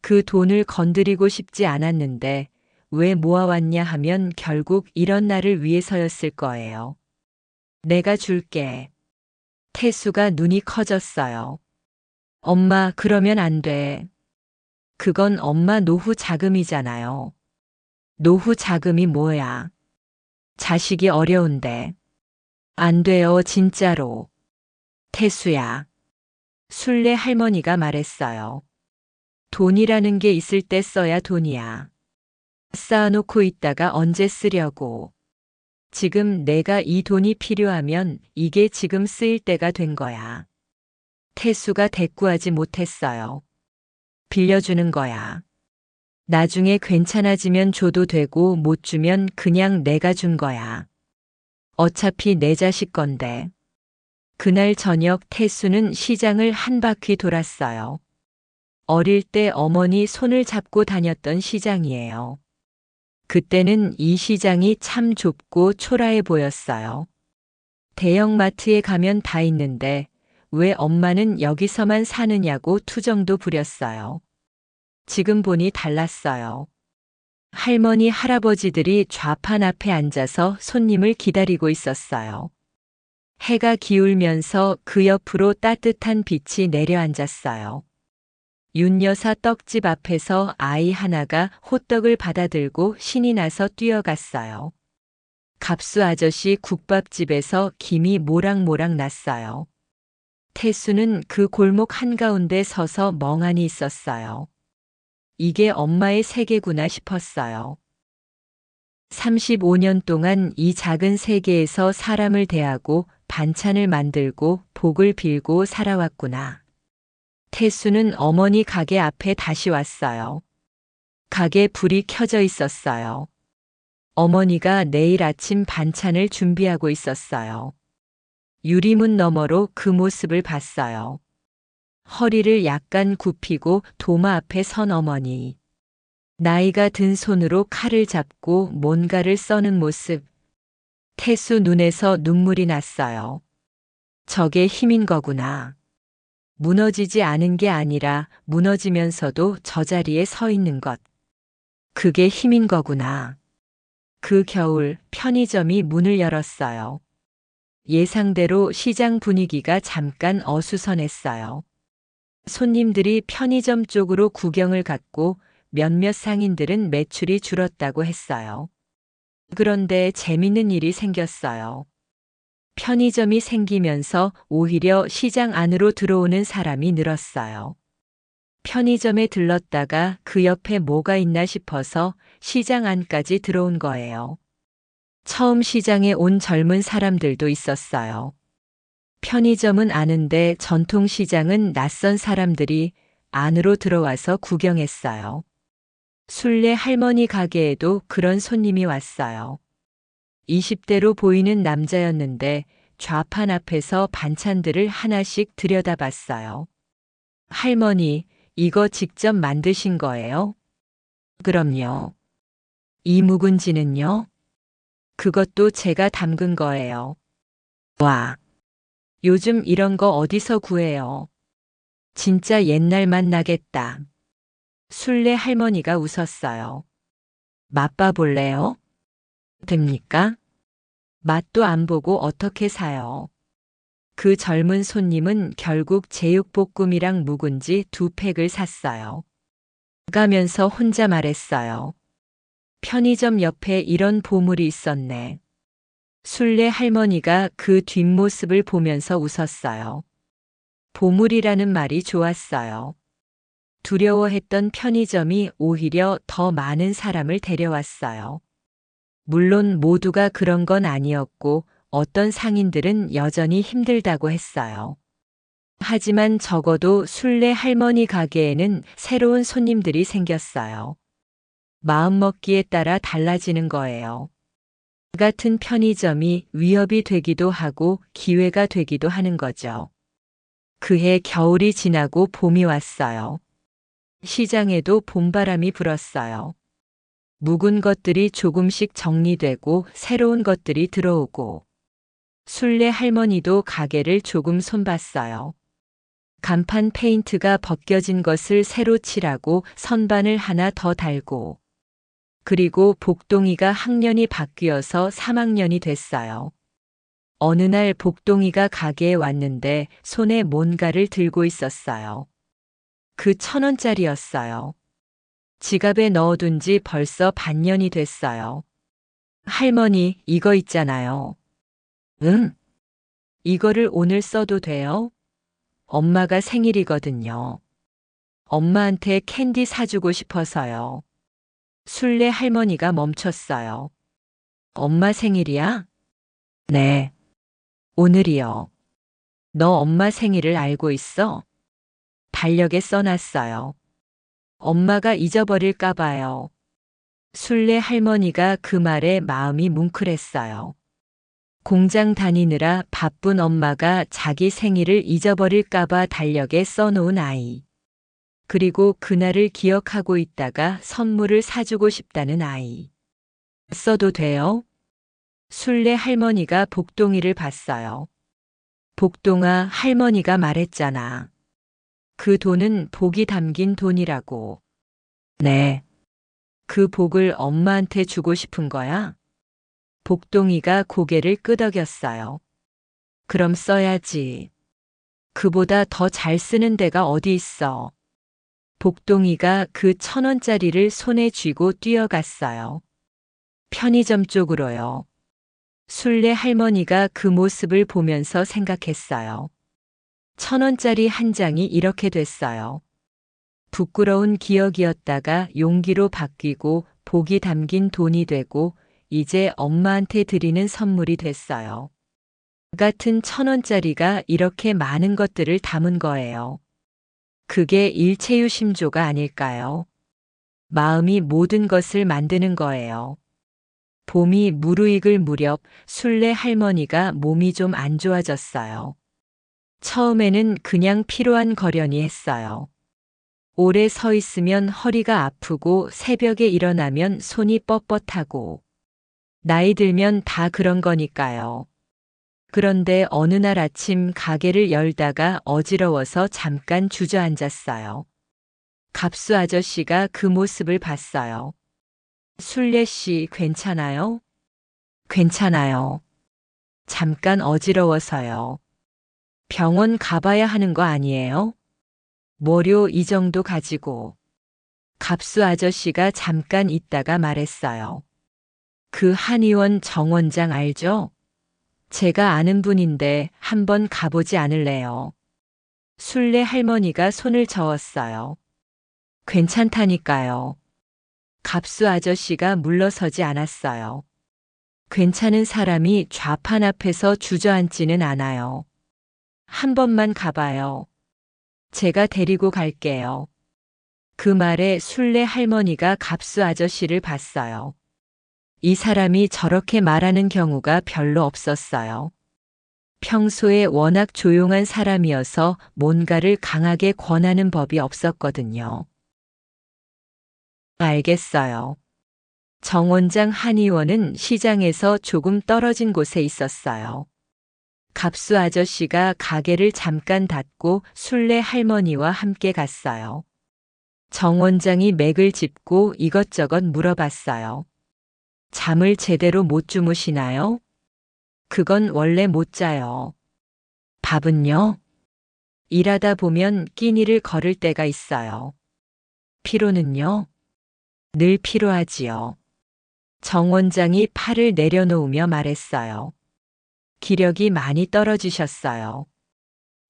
그 돈을 건드리고 싶지 않았는데 왜 모아왔냐 하면 결국 이런 날을 위해서였을 거예요. 내가 줄게. 태수가 눈이 커졌어요. 엄마, 그러면 안 돼. 그건 엄마 노후 자금이잖아요. 노후 자금이 뭐야? 자식이 어려운데. 안 돼요, 진짜로. 태수야. 순례 할머니가 말했어요. 돈이라는 게 있을 때 써야 돈이야. 쌓아놓고 있다가 언제 쓰려고. 지금 내가 이 돈이 필요하면 이게 지금 쓰일 때가 된 거야. 태수가 대꾸하지 못했어요. 빌려주는 거야. 나중에 괜찮아지면 줘도 되고 못 주면 그냥 내가 준 거야. 어차피 내 자식 건데. 그날 저녁 태수는 시장을 한 바퀴 돌았어요. 어릴 때 어머니 손을 잡고 다녔던 시장이에요. 그때는 이 시장이 참 좁고 초라해 보였어요. 대형마트에 가면 다 있는데 왜 엄마는 여기서만 사느냐고 투정도 부렸어요. 지금 보니 달랐어요. 할머니, 할아버지들이 좌판 앞에 앉아서 손님을 기다리고 있었어요. 해가 기울면서 그 옆으로 따뜻한 빛이 내려앉았어요. 윤여사 떡집 앞에서 아이 하나가 호떡을 받아들고 신이 나서 뛰어갔어요. 갑수 아저씨 국밥집에서 김이 모락모락 났어요. 태수는 그 골목 한가운데 서서 멍하니 있었어요. 이게 엄마의 세계구나 싶었어요. 35년 동안 이 작은 세계에서 사람을 대하고 반찬을 만들고 복을 빌고 살아왔구나. 태수는 어머니 가게 앞에 다시 왔어요. 가게 불이 켜져 있었어요. 어머니가 내일 아침 반찬을 준비하고 있었어요. 유리문 너머로 그 모습을 봤어요. 허리를 약간 굽히고 도마 앞에 선 어머니. 나이가 든 손으로 칼을 잡고 뭔가를 써는 모습. 태수 눈에서 눈물이 났어요. 저게 힘인 거구나. 무너지지 않은 게 아니라 무너지면서도 저 자리에 서 있는 것. 그게 힘인 거구나. 그 겨울 편의점이 문을 열었어요. 예상대로 시장 분위기가 잠깐 어수선했어요. 손님들이 편의점 쪽으로 구경을 갔고 몇몇 상인들은 매출이 줄었다고 했어요. 그런데 재밌는 일이 생겼어요. 편의점이 생기면서 오히려 시장 안으로 들어오는 사람이 늘었어요. 편의점에 들렀다가 그 옆에 뭐가 있나 싶어서 시장 안까지 들어온 거예요. 처음 시장에 온 젊은 사람들도 있었어요. 편의점은 아는데 전통시장은 낯선 사람들이 안으로 들어와서 구경했어요. 순례 할머니 가게에도 그런 손님이 왔어요. 20대로 보이는 남자였는데 좌판 앞에서 반찬들을 하나씩 들여다봤어요. 할머니, 이거 직접 만드신 거예요? 그럼요. 이 묵은지는요? 그것도 제가 담근 거예요. 와, 요즘 이런 거 어디서 구해요? 진짜 옛날 맛 나겠다. 순례 할머니가 웃었어요. 맛봐 볼래요? 됩니까? 맛도 안 보고 어떻게 사요? 그 젊은 손님은 결국 제육볶음이랑 묵은지 2팩을 샀어요. 가면서 혼자 말했어요. 편의점 옆에 이런 보물이 있었네. 순례 할머니가 그 뒷모습을 보면서 웃었어요. 보물이라는 말이 좋았어요. 두려워했던 편의점이 오히려 더 많은 사람을 데려왔어요. 물론 모두가 그런 건 아니었고 어떤 상인들은 여전히 힘들다고 했어요. 하지만 적어도 순례 할머니 가게에는 새로운 손님들이 생겼어요. 마음먹기에 따라 달라지는 거예요. 같은 편의점이 위협이 되기도 하고 기회가 되기도 하는 거죠. 그해 겨울이 지나고 봄이 왔어요. 시장에도 봄바람이 불었어요. 묵은 것들이 조금씩 정리되고 새로운 것들이 들어오고 순례 할머니도 가게를 조금 손봤어요. 간판 페인트가 벗겨진 것을 새로 칠하고 선반을 하나 더 달고 그리고 복동이가 학년이 바뀌어서 3학년이 됐어요. 어느 날 복동이가 가게에 왔는데 손에 뭔가를 들고 있었어요. 그 1,000원짜리였어요. 지갑에 넣어둔 지 벌써 반년이 됐어요. 할머니, 이거 있잖아요. 응? 이거를 오늘 써도 돼요? 엄마가 생일이거든요. 엄마한테 캔디 사주고 싶어서요. 순례 할머니가 멈췄어요. 엄마 생일이야? 네. 오늘이요. 너 엄마 생일을 알고 있어? 달력에 써놨어요. 엄마가 잊어버릴까 봐요. 순례 할머니가 그 말에 마음이 뭉클했어요. 공장 다니느라 바쁜 엄마가 자기 생일을 잊어버릴까 봐 달력에 써놓은 아이. 그리고 그날을 기억하고 있다가 선물을 사주고 싶다는 아이. 써도 돼요? 순례 할머니가 복동이를 봤어요. 복동아, 할머니가 말했잖아. 그 돈은 복이 담긴 돈이라고. 네. 그 복을 엄마한테 주고 싶은 거야? 복동이가 고개를 끄덕였어요. 그럼 써야지. 그보다 더 잘 쓰는 데가 어디 있어. 복동이가 그 1,000원짜리를 손에 쥐고 뛰어갔어요. 편의점 쪽으로요. 순례 할머니가 그 모습을 보면서 생각했어요. 1,000원짜리 한 장이 이렇게 됐어요. 부끄러운 기억이었다가 용기로 바뀌고 복이 담긴 돈이 되고 이제 엄마한테 드리는 선물이 됐어요. 같은 1,000원짜리가 이렇게 많은 것들을 담은 거예요. 그게 일체유심조가 아닐까요? 마음이 모든 것을 만드는 거예요. 봄이 무르익을 무렵 순례 할머니가 몸이 좀 안 좋아졌어요. 처음에는 그냥 필요한 거려니 했어요. 오래 서 있으면 허리가 아프고 새벽에 일어나면 손이 뻣뻣하고 나이 들면 다 그런 거니까요. 그런데 어느 날 아침 가게를 열다가 어지러워서 잠깐 주저앉았어요. 갑수 아저씨가 그 모습을 봤어요. 순례 씨 괜찮아요? 괜찮아요. 잠깐 어지러워서요. 병원 가봐야 하는 거 아니에요? 뭐료 이 정도 가지고. 갑수 아저씨가 잠깐 있다가 말했어요. 그 한의원 정 원장 알죠? 제가 아는 분인데 한번 가보지 않을래요? 순례 할머니가 손을 저었어요. 괜찮다니까요. 갑수 아저씨가 물러서지 않았어요. 괜찮은 사람이 좌판 앞에서 주저앉지는 않아요. 한 번만 가봐요. 제가 데리고 갈게요. 그 말에 순례 할머니가 갑수 아저씨를 봤어요. 이 사람이 저렇게 말하는 경우가 별로 없었어요. 평소에 워낙 조용한 사람이어서 뭔가를 강하게 권하는 법이 없었거든요. 알겠어요. 정 원장 한의원은 시장에서 조금 떨어진 곳에 있었어요. 갑수 아저씨가 가게를 잠깐 닫고 순례 할머니와 함께 갔어요. 정 원장이 맥을 짚고 이것저것 물어봤어요. 잠을 제대로 못 주무시나요? 그건 원래 못 자요. 밥은요? 일하다 보면 끼니를 거를 때가 있어요. 피로는요? 늘 피로하지요. 정 원장이 팔을 내려놓으며 말했어요. 기력이 많이 떨어지셨어요.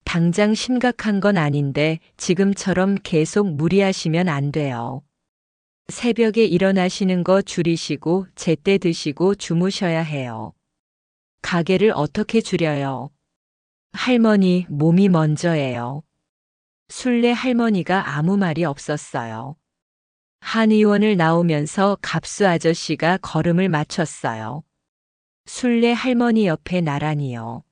당장 심각한 건 아닌데 지금처럼 계속 무리하시면 안 돼요. 새벽에 일어나시는 거 줄이시고 제때 드시고 주무셔야 해요. 가게를 어떻게 줄여요? 할머니 몸이 먼저예요. 순례 할머니가 아무 말이 없었어요. 한의원을 나오면서 갑수 아저씨가 걸음을 맞췄어요. 순례 할머니 옆에 나란히요.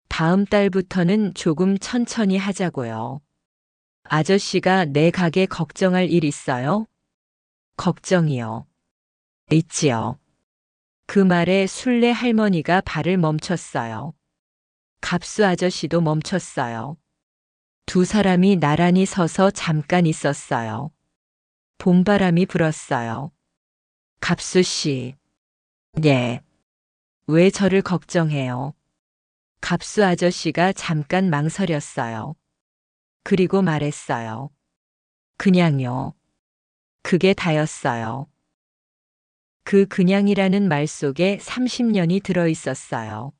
다음 달부터는 조금 천천히 하자고요. 아저씨가 내 가게 걱정할 일 있어요? 걱정이요. 있지요. 그 말에 순례 할머니가 발을 멈췄어요. 갑수 아저씨도 멈췄어요. 두 사람이 나란히 서서 잠깐 있었어요. 봄바람이 불었어요. 갑수 씨. 네. 왜 저를 걱정해요? 갑수 아저씨가 잠깐 망설였어요. 그리고 말했어요. 그냥요. 그게 다였어요. 그 그냥이라는 말 속에 30년이 들어 있었어요.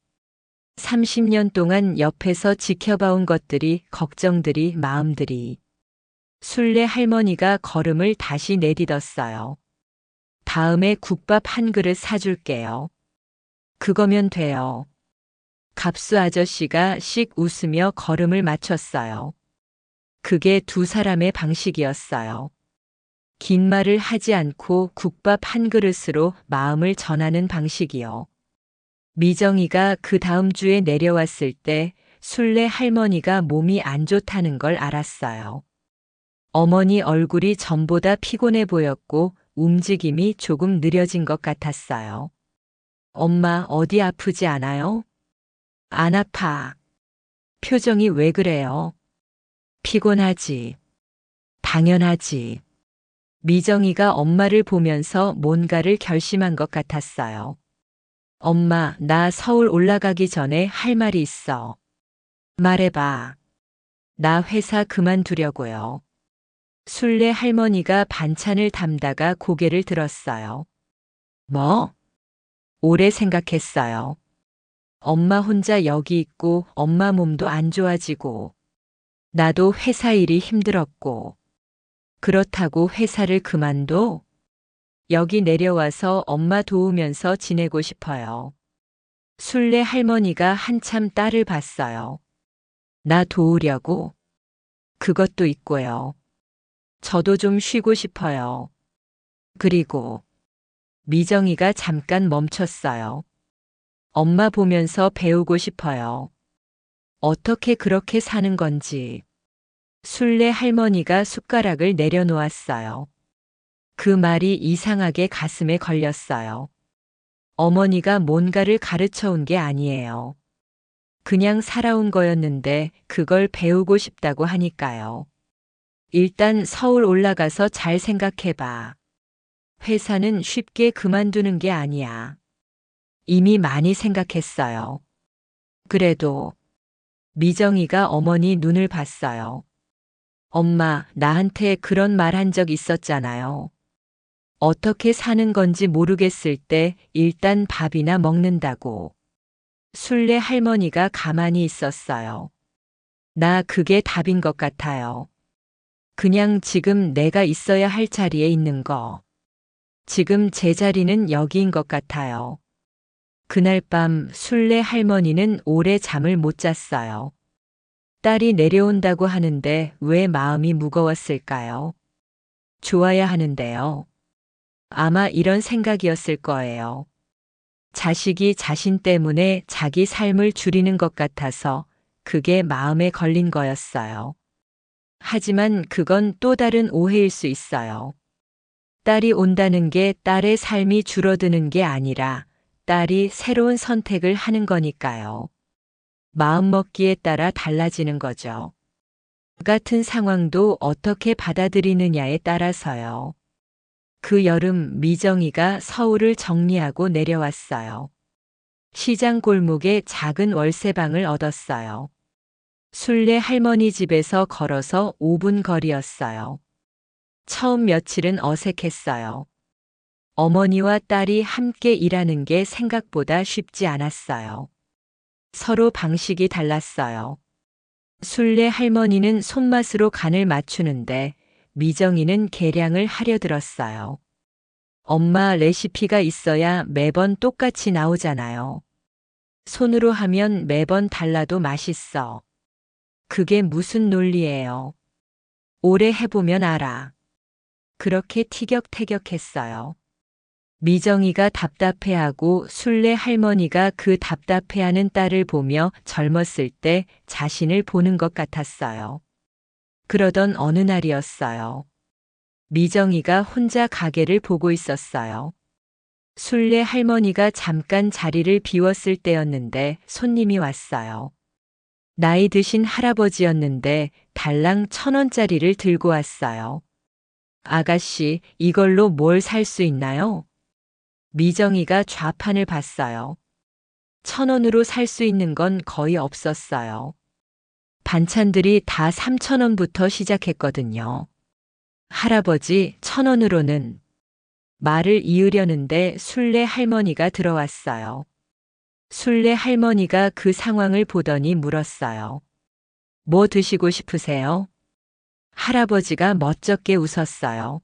30년 동안 옆에서 지켜봐온 것들이, 걱정들이, 마음들이. 순례 할머니가 걸음을 다시 내딛었어요. 다음에 국밥 한 그릇 사줄게요. 그거면 돼요. 갑수 아저씨가 씩 웃으며 걸음을 맞췄어요. 그게 두 사람의 방식이었어요. 긴 말을 하지 않고 국밥 한 그릇으로 마음을 전하는 방식이요. 미정이가 그 다음 주에 내려왔을 때 순례 할머니가 몸이 안 좋다는 걸 알았어요. 어머니 얼굴이 전보다 피곤해 보였고 움직임이 조금 느려진 것 같았어요. 엄마 어디 아프지 않아요? 안 아파. 표정이 왜 그래요? 피곤하지. 당연하지. 미정이가 엄마를 보면서 뭔가를 결심한 것 같았어요. 엄마, 나 서울 올라가기 전에 할 말이 있어. 말해봐. 나 회사 그만두려고요. 순례 할머니가 반찬을 담다가 고개를 들었어요. 뭐? 오래 생각했어요. 엄마 혼자 여기 있고 엄마 몸도 안 좋아지고 나도 회사 일이 힘들었고 그렇다고 회사를 그만둬? 여기 내려와서 엄마 도우면서 지내고 싶어요. 순례 할머니가 한참 딸을 봤어요. 나 도우려고? 그것도 있고요. 저도 좀 쉬고 싶어요. 그리고 미정이가 잠깐 멈췄어요. 엄마 보면서 배우고 싶어요. 어떻게 그렇게 사는 건지. 순례 할머니가 숟가락을 내려놓았어요. 그 말이 이상하게 가슴에 걸렸어요. 어머니가 뭔가를 가르쳐 온 게 아니에요. 그냥 살아온 거였는데 그걸 배우고 싶다고 하니까요. 일단 서울 올라가서 잘 생각해봐. 회사는 쉽게 그만두는 게 아니야. 이미 많이 생각했어요. 그래도 미정이가 어머니 눈을 봤어요. 엄마, 나한테 그런 말 한 적 있었잖아요. 어떻게 사는 건지 모르겠을 때 일단 밥이나 먹는다고. 순례 할머니가 가만히 있었어요. 나 그게 답인 것 같아요. 그냥 지금 내가 있어야 할 자리에 있는 거. 지금 제 자리는 여기인 것 같아요. 그날 밤 순례 할머니는 오래 잠을 못 잤어요. 딸이 내려온다고 하는데 왜 마음이 무거웠을까요? 좋아야 하는데요. 아마 이런 생각이었을 거예요. 자식이 자신 때문에 자기 삶을 줄이는 것 같아서 그게 마음에 걸린 거였어요. 하지만 그건 또 다른 오해일 수 있어요. 딸이 온다는 게 딸의 삶이 줄어드는 게 아니라 딸이 새로운 선택을 하는 거니까요. 마음먹기에 따라 달라지는 거죠. 같은 상황도 어떻게 받아들이느냐에 따라서요. 그 여름 미정이가 서울을 정리하고 내려왔어요. 시장 골목에 작은 월세방을 얻었어요. 순례 할머니 집에서 걸어서 5분 거리였어요. 처음 며칠은 어색했어요. 어머니와 딸이 함께 일하는 게 생각보다 쉽지 않았어요. 서로 방식이 달랐어요. 순례 할머니는 손맛으로 간을 맞추는데 미정이는 계량을 하려 들었어요. 엄마 레시피가 있어야 매번 똑같이 나오잖아요. 손으로 하면 매번 달라도 맛있어. 그게 무슨 논리예요? 오래 해보면 알아. 그렇게 티격태격했어요. 미정이가 답답해하고 순례 할머니가 그 답답해하는 딸을 보며 젊었을 때 자신을 보는 것 같았어요. 그러던 어느 날이었어요. 미정이가 혼자 가게를 보고 있었어요. 순례 할머니가 잠깐 자리를 비웠을 때였는데 손님이 왔어요. 나이 드신 할아버지였는데 달랑 1,000원짜리를 들고 왔어요. 아가씨, 이걸로 뭘 살 수 있나요? 미정이가 좌판을 봤어요. 1,000원으로 살 수 있는 건 거의 없었어요. 반찬들이 다 3,000원부터 시작했거든요. 할아버지, 1,000원으로는 말을 이으려는데 순례 할머니가 들어왔어요. 순례 할머니가 그 상황을 보더니 물었어요. 뭐 드시고 싶으세요? 할아버지가 멋쩍게 웃었어요.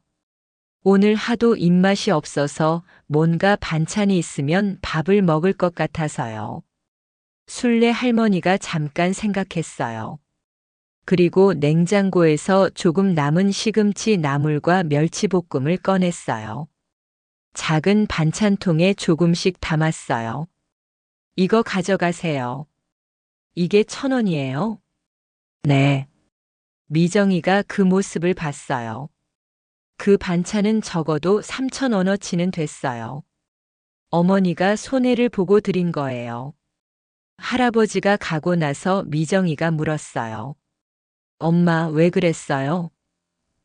오늘 하도 입맛이 없어서 뭔가 반찬이 있으면 밥을 먹을 것 같아서요. 순례 할머니가 잠깐 생각했어요. 그리고 냉장고에서 조금 남은 시금치 나물과 멸치볶음을 꺼냈어요. 작은 반찬통에 조금씩 담았어요. 이거 가져가세요. 이게 1,000원이에요? 네. 미정이가 그 모습을 봤어요. 그 반찬은 적어도 3,000원어치는 됐어요. 어머니가 손해를 보고 드린 거예요. 할아버지가 가고 나서 미정이가 물었어요. 엄마, 왜 그랬어요?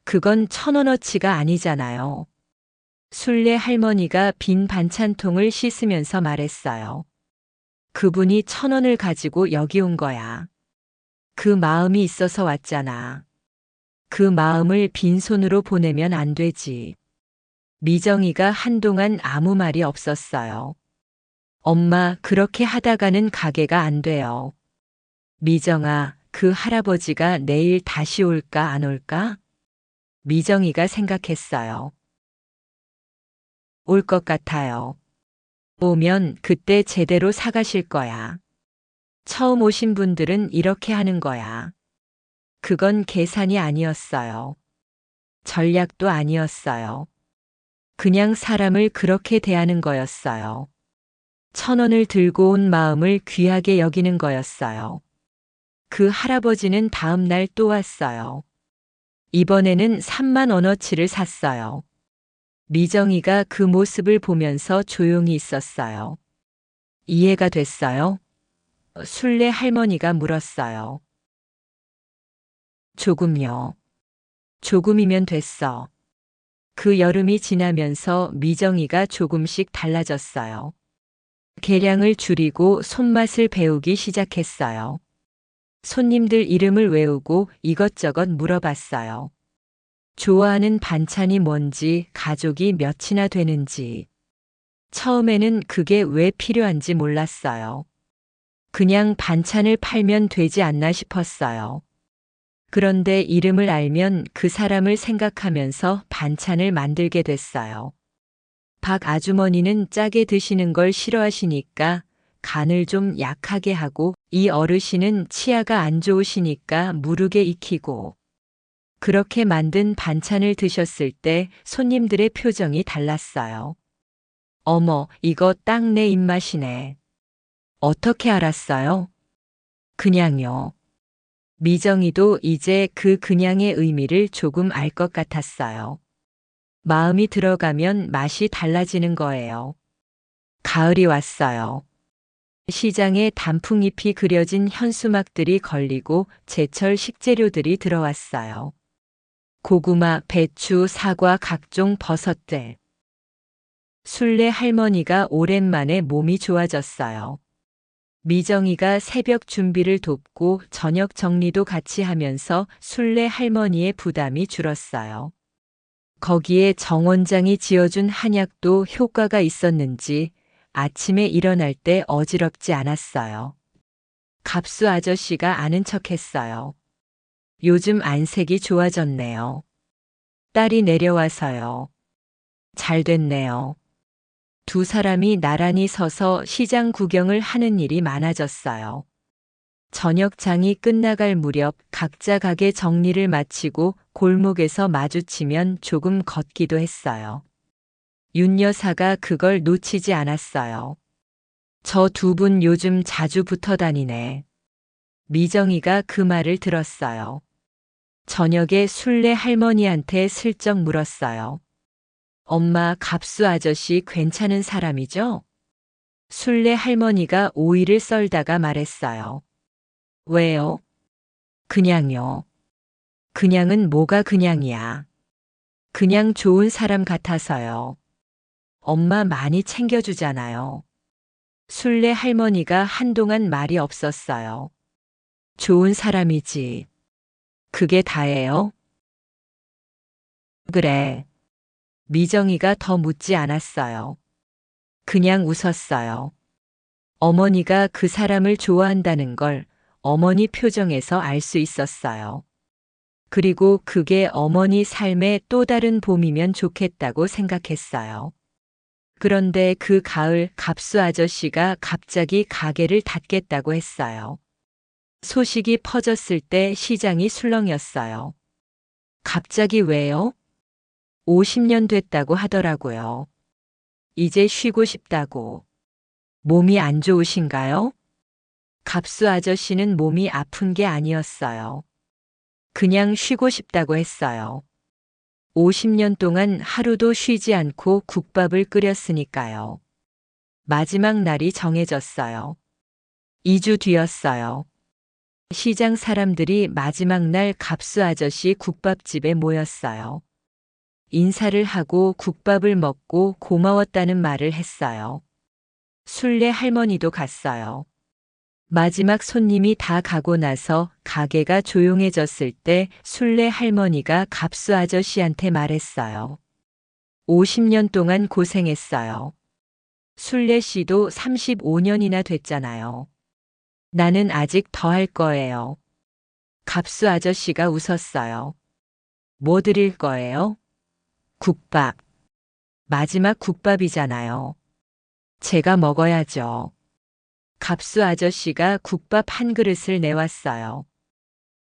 그건 1,000원어치가 아니잖아요. 순례 할머니가 빈 반찬통을 씻으면서 말했어요. 그분이 1,000원을 가지고 여기 온 거야. 그 마음이 있어서 왔잖아. 그 마음을 빈손으로 보내면 안 되지. 미정이가 한동안 아무 말이 없었어요. 엄마, 그렇게 하다가는 가게가 안 돼요. 미정아, 그 할아버지가 내일 다시 올까 안 올까? 미정이가 생각했어요. 올 것 같아요. 오면 그때 제대로 사가실 거야. 처음 오신 분들은 이렇게 하는 거야. 그건 계산이 아니었어요. 전략도 아니었어요. 그냥 사람을 그렇게 대하는 거였어요. 1,000원을 들고 온 마음을 귀하게 여기는 거였어요. 그 할아버지는 다음 날 또 왔어요. 이번에는 3만 원어치를 샀어요. 미정이가 그 모습을 보면서 조용히 있었어요. 이해가 됐어요? 순례 할머니가 물었어요. 조금요. 조금이면 됐어. 그 여름이 지나면서 미정이가 조금씩 달라졌어요. 계량을 줄이고 손맛을 배우기 시작했어요. 손님들 이름을 외우고 이것저것 물어봤어요. 좋아하는 반찬이 뭔지, 가족이 몇이나 되는지. 처음에는 그게 왜 필요한지 몰랐어요. 그냥 반찬을 팔면 되지 않나 싶었어요. 그런데 이름을 알면 그 사람을 생각하면서 반찬을 만들게 됐어요. 박 아주머니는 짜게 드시는 걸 싫어하시니까 간을 좀 약하게 하고, 이 어르신은 치아가 안 좋으시니까 무르게 익히고, 그렇게 만든 반찬을 드셨을 때 손님들의 표정이 달랐어요. 어머, 이거 딱 내 입맛이네. 어떻게 알았어요? 그냥요. 미정이도 이제 그 그냥의 의미를 조금 알 것 같았어요. 마음이 들어가면 맛이 달라지는 거예요. 가을이 왔어요. 시장에 단풍잎이 그려진 현수막들이 걸리고 제철 식재료들이 들어왔어요. 고구마, 배추, 사과, 각종 버섯들. 순례 할머니가 오랜만에 몸이 좋아졌어요. 미정이가 새벽 준비를 돕고 저녁 정리도 같이 하면서 순례 할머니의 부담이 줄었어요. 거기에 정 원장이 지어준 한약도 효과가 있었는지 아침에 일어날 때 어지럽지 않았어요. 갑수 아저씨가 아는 척했어요. 요즘 안색이 좋아졌네요. 딸이 내려와서요. 잘 됐네요. 두 사람이 나란히 서서 시장 구경을 하는 일이 많아졌어요. 저녁장이 끝나갈 무렵 각자 가게 정리를 마치고 골목에서 마주치면 조금 걷기도 했어요. 윤 여사가 그걸 놓치지 않았어요. 저 두 분 요즘 자주 붙어 다니네. 미정이가 그 말을 들었어요. 저녁에 순례 할머니한테 슬쩍 물었어요. 엄마, 갑수 아저씨 괜찮은 사람이죠? 순례 할머니가 오이를 썰다가 말했어요. 왜요? 그냥요. 그냥은 뭐가 그냥이야. 그냥 좋은 사람 같아서요. 엄마 많이 챙겨주잖아요. 순례 할머니가 한동안 말이 없었어요. 좋은 사람이지. 그게 다예요? 그래. 미정이가 더 묻지 않았어요. 그냥 웃었어요. 어머니가 그 사람을 좋아한다는 걸 어머니 표정에서 알 수 있었어요. 그리고 그게 어머니 삶의 또 다른 봄이면 좋겠다고 생각했어요. 그런데 그 가을 갑수 아저씨가 갑자기 가게를 닫겠다고 했어요. 소식이 퍼졌을 때 시장이 술렁였어요. 갑자기 왜요? 50년 됐다고 하더라고요. 이제 쉬고 싶다고. 몸이 안 좋으신가요? 갑수 아저씨는 몸이 아픈 게 아니었어요. 그냥 쉬고 싶다고 했어요. 50년 동안 하루도 쉬지 않고 국밥을 끓였으니까요. 마지막 날이 정해졌어요. 2주 뒤였어요. 시장 사람들이 마지막 날 갑수 아저씨 국밥집에 모였어요. 인사를 하고 국밥을 먹고 고마웠다는 말을 했어요. 순례 할머니도 갔어요. 마지막 손님이 다 가고 나서 가게가 조용해졌을 때 순례 할머니가 갑수 아저씨한테 말했어요. 50년 동안 고생했어요. 순례 씨도 35년이나 됐잖아요. 나는 아직 더 할 거예요. 갑수 아저씨가 웃었어요. 뭐 드릴 거예요? 국밥. 마지막 국밥이잖아요. 제가 먹어야죠. 갑수 아저씨가 국밥 한 그릇을 내왔어요.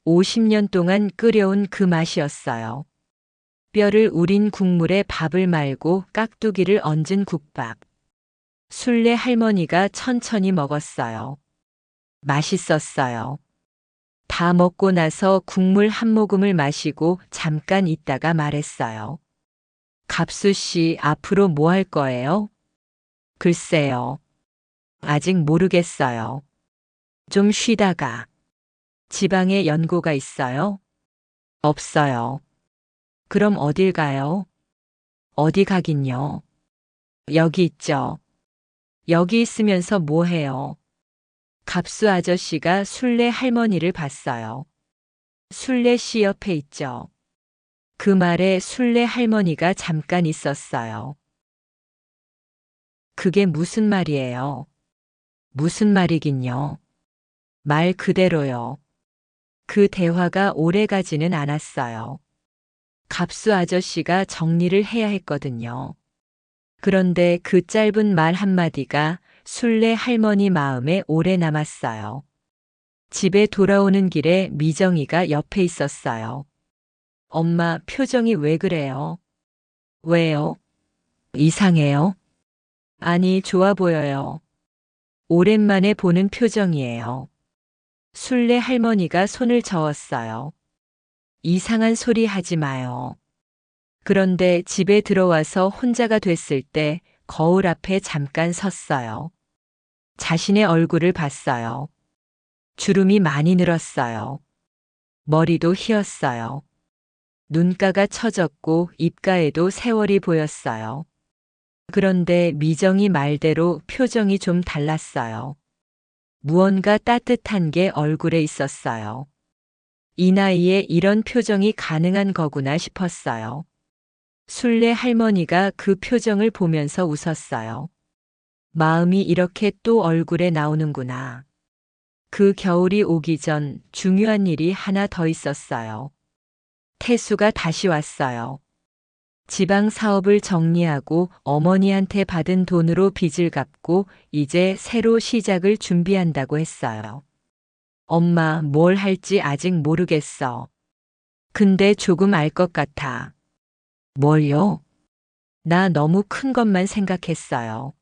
50년 동안 끓여온 그 맛이었어요. 뼈를 우린 국물에 밥을 말고 깍두기를 얹은 국밥. 순례 할머니가 천천히 먹었어요. 맛있었어요. 다 먹고 나서 국물 한 모금을 마시고 잠깐 있다가 말했어요. 갑수 씨, 앞으로 뭐 할 거예요? 글쎄요. 아직 모르겠어요. 좀 쉬다가. 지방에 연고가 있어요? 없어요. 그럼 어딜 가요? 어디 가긴요? 여기 있죠. 여기 있으면서 뭐 해요? 갑수 아저씨가 순례 할머니를 봤어요. 순례 씨 옆에 있죠. 그 말에 순례 할머니가 잠깐 있었어요. 그게 무슨 말이에요? 무슨 말이긴요? 말 그대로요. 그 대화가 오래 가지는 않았어요. 갑수 아저씨가 정리를 해야 했거든요. 그런데 그 짧은 말 한마디가 순례 할머니 마음에 오래 남았어요. 집에 돌아오는 길에 미정이가 옆에 있었어요. 엄마, 표정이 왜 그래요? 왜요? 이상해요? 아니, 좋아 보여요. 오랜만에 보는 표정이에요. 순례 할머니가 손을 저었어요. 이상한 소리 하지 마요. 그런데 집에 들어와서 혼자가 됐을 때 거울 앞에 잠깐 섰어요. 자신의 얼굴을 봤어요. 주름이 많이 늘었어요. 머리도 휘었어요. 눈가가 처졌고 입가에도 세월이 보였어요. 그런데 미정이 말대로 표정이 좀 달랐어요. 무언가 따뜻한 게 얼굴에 있었어요. 이 나이에 이런 표정이 가능한 거구나 싶었어요. 순례 할머니가 그 표정을 보면서 웃었어요. 마음이 이렇게 또 얼굴에 나오는구나. 그 겨울이 오기 전 중요한 일이 하나 더 있었어요. 태수가 다시 왔어요. 지방 사업을 정리하고 어머니한테 받은 돈으로 빚을 갚고 이제 새로 시작을 준비한다고 했어요. 엄마, 뭘 할지 아직 모르겠어. 근데 조금 알 것 같아. 뭘요? 나 너무 큰 것만 생각했어요.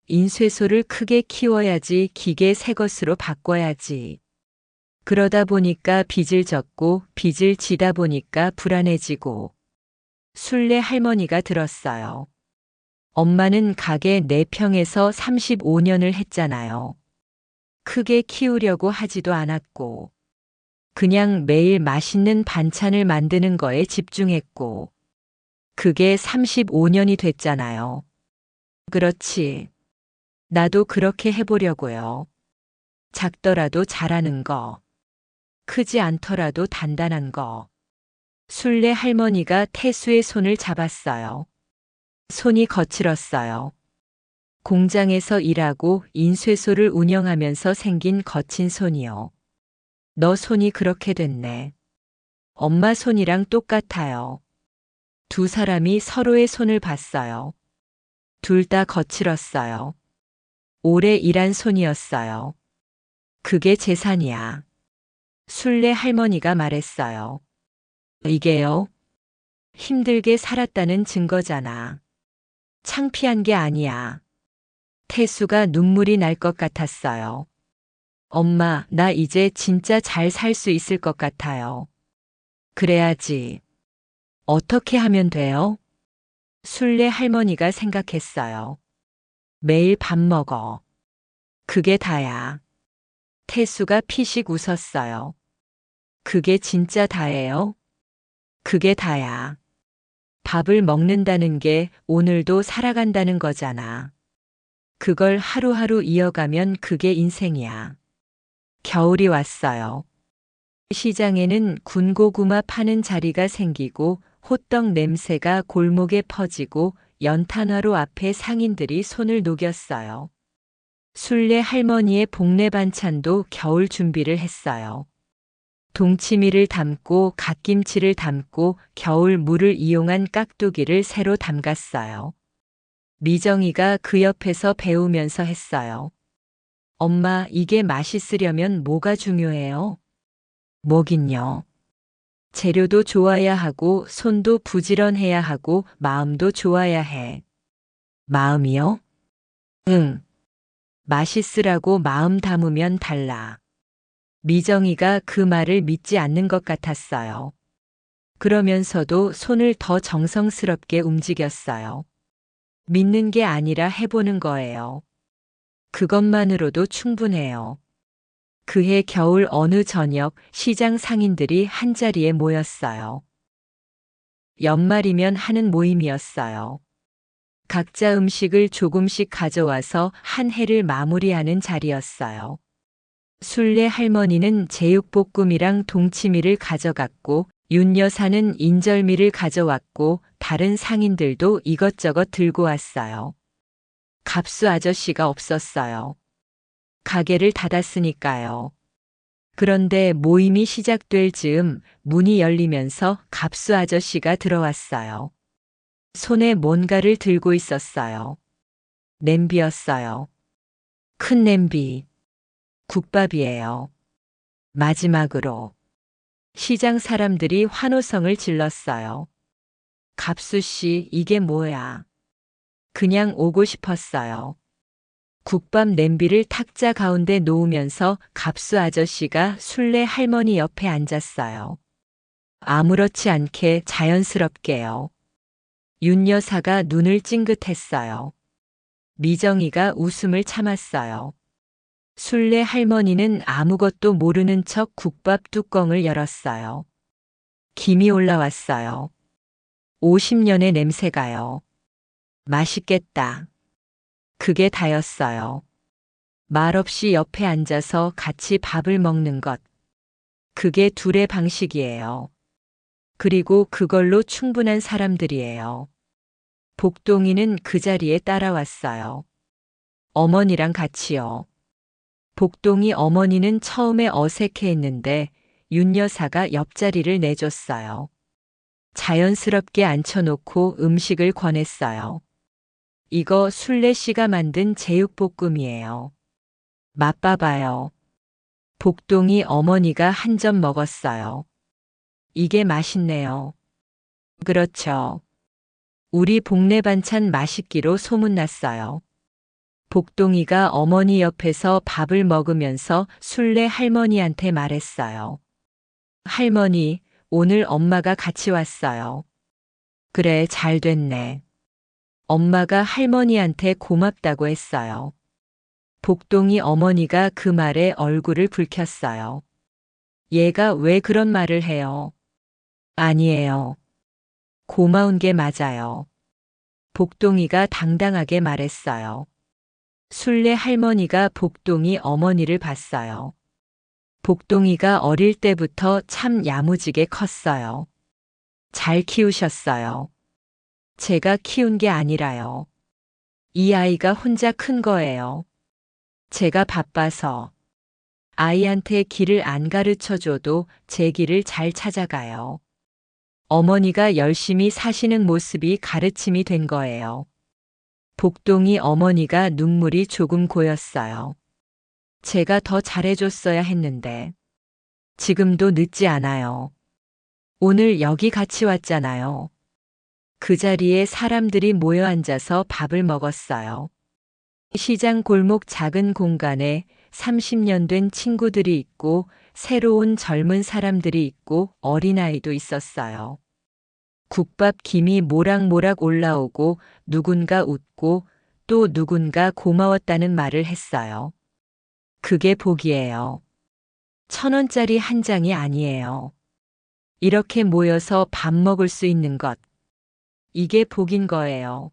인쇄소를 크게 키워야지, 기계 새 것으로 바꿔야지. 그러다 보니까 빚을 졌고 빚을 지다 보니까 불안해지고. 순례 할머니가 들었어요. 엄마는 가게 4평에서 35년을 했잖아요. 크게 키우려고 하지도 않았고. 그냥 매일 맛있는 반찬을 만드는 거에 집중했고. 그게 35년이 됐잖아요. 그렇지. 나도 그렇게 해보려고요. 작더라도 잘하는 거. 크지 않더라도 단단한 거. 순례 할머니가 태수의 손을 잡았어요. 손이 거칠었어요. 공장에서 일하고 인쇄소를 운영하면서 생긴 거친 손이요. 너 손이 그렇게 됐네. 엄마 손이랑 똑같아요. 두 사람이 서로의 손을 봤어요. 둘 다 거칠었어요. 오래 일한 손이었어요. 그게 재산이야. 순례 할머니가 말했어요. 이게요? 힘들게 살았다는 증거잖아. 창피한 게 아니야. 태수가 눈물이 날 것 같았어요. 엄마, 나 이제 진짜 잘 살 수 있을 것 같아요. 그래야지. 어떻게 하면 돼요? 순례 할머니가 생각했어요. 매일 밥 먹어. 그게 다야. 태수가 피식 웃었어요. 그게 진짜 다예요? 그게 다야. 밥을 먹는다는 게 오늘도 살아간다는 거잖아. 그걸 하루하루 이어가면 그게 인생이야. 겨울이 왔어요. 시장에는 군고구마 파는 자리가 생기고 호떡 냄새가 골목에 퍼지고 연탄화로 앞에 상인들이 손을 녹였어요. 순례 할머니의 복례 반찬도 겨울 준비를 했어요. 동치미를 담고 갓김치를 담고 겨울 물을 이용한 깍두기를 새로 담갔어요. 미정이가 그 옆에서 배우면서 했어요. 엄마, 이게 맛있으려면 뭐가 중요해요? 뭐긴요. 재료도 좋아야 하고 손도 부지런해야 하고 마음도 좋아야 해. 마음이요? 응. 맛있으라고 마음 담으면 달라. 미정이가 그 말을 믿지 않는 것 같았어요. 그러면서도 손을 더 정성스럽게 움직였어요. 믿는 게 아니라 해보는 거예요. 그것만으로도 충분해요. 그해 겨울 어느 저녁 시장 상인들이 한자리에 모였어요. 연말이면 하는 모임이었어요. 각자 음식을 조금씩 가져와서 한 해를 마무리하는 자리였어요. 순례 할머니는 제육볶음이랑 동치미를 가져갔고 윤 여사는 인절미를 가져왔고 다른 상인들도 이것저것 들고 왔어요. 갑수 아저씨가 없었어요. 가게를 닫았으니까요. 그런데 모임이 시작될 즈음 문이 열리면서 갑수 아저씨가 들어왔어요. 손에 뭔가를 들고 있었어요. 냄비였어요. 큰 냄비. 국밥이에요. 마지막으로 시장 사람들이 환호성을 질렀어요. 갑수 씨, 이게 뭐야? 그냥 오고 싶었어요. 국밥 냄비를 탁자 가운데 놓으면서 갑수 아저씨가 순례 할머니 옆에 앉았어요. 아무렇지 않게 자연스럽게요. 윤 여사가 눈을 찡긋했어요. 미정이가 웃음을 참았어요. 순례 할머니는 아무것도 모르는 척 국밥 뚜껑을 열었어요. 김이 올라왔어요. 50년의 냄새가요. 맛있겠다. 그게 다였어요. 말없이 옆에 앉아서 같이 밥을 먹는 것. 그게 둘의 방식이에요. 그리고 그걸로 충분한 사람들이에요. 복동이는 그 자리에 따라왔어요. 어머니랑 같이요. 복동이 어머니는 처음에 어색해했는데 윤 여사가 옆자리를 내줬어요. 자연스럽게 앉혀놓고 음식을 권했어요. 이거 순례 씨가 만든 제육볶음이에요. 맛봐봐요. 복동이 어머니가 한 점 먹었어요. 이게 맛있네요. 그렇죠. 우리 복례 반찬 맛있기로 소문났어요. 복동이가 어머니 옆에서 밥을 먹으면서 순례 할머니한테 말했어요. 할머니, 오늘 엄마가 같이 왔어요. 그래, 잘 됐네. 엄마가 할머니한테 고맙다고 했어요. 복동이 어머니가 그 말에 얼굴을 붉혔어요. 얘가 왜 그런 말을 해요? 아니에요. 고마운 게 맞아요. 복동이가 당당하게 말했어요. 순례 할머니가 복동이 어머니를 봤어요. 복동이가 어릴 때부터 참 야무지게 컸어요. 잘 키우셨어요. 제가 키운 게 아니라요. 이 아이가 혼자 큰 거예요. 제가 바빠서 아이한테 길을 안 가르쳐 줘도 제 길을 잘 찾아가요. 어머니가 열심히 사시는 모습이 가르침이 된 거예요. 복동이 어머니가 눈물이 조금 고였어요. 제가 더 잘해줬어야 했는데. 지금도 늦지 않아요. 오늘 여기 같이 왔잖아요. 그 자리에 사람들이 모여 앉아서 밥을 먹었어요. 시장 골목 작은 공간에 30년 된 친구들이 있고 새로운 젊은 사람들이 있고 어린아이도 있었어요. 국밥 김이 모락모락 올라오고 누군가 웃고 또 누군가 고마웠다는 말을 했어요. 그게 복이에요. 1,000원짜리 한 장이 아니에요. 이렇게 모여서 밥 먹을 수 있는 것. 이게 복인 거예요.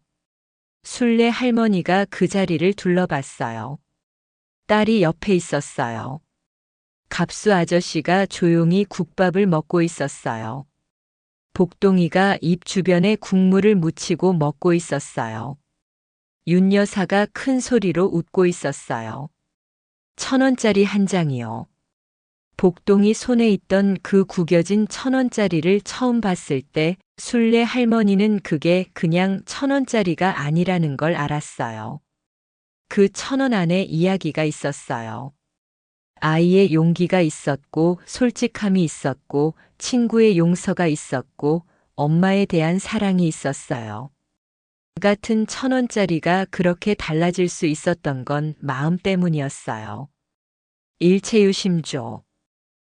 순례 할머니가 그 자리를 둘러봤어요. 딸이 옆에 있었어요. 갑수 아저씨가 조용히 국밥을 먹고 있었어요. 복동이가 입 주변에 국물을 묻히고 먹고 있었어요. 윤 여사가 큰 소리로 웃고 있었어요. 1,000원짜리 한 장이요. 복동이 손에 있던 그 구겨진 1,000원짜리를 처음 봤을 때 순례 할머니는 그게 그냥 1,000원짜리가 아니라는 걸 알았어요. 그 1,000원 안에 이야기가 있었어요. 아이의 용기가 있었고 솔직함이 있었고 친구의 용서가 있었고 엄마에 대한 사랑이 있었어요. 그 같은 1,000원짜리가 그렇게 달라질 수 있었던 건 마음 때문이었어요. 일체유심조.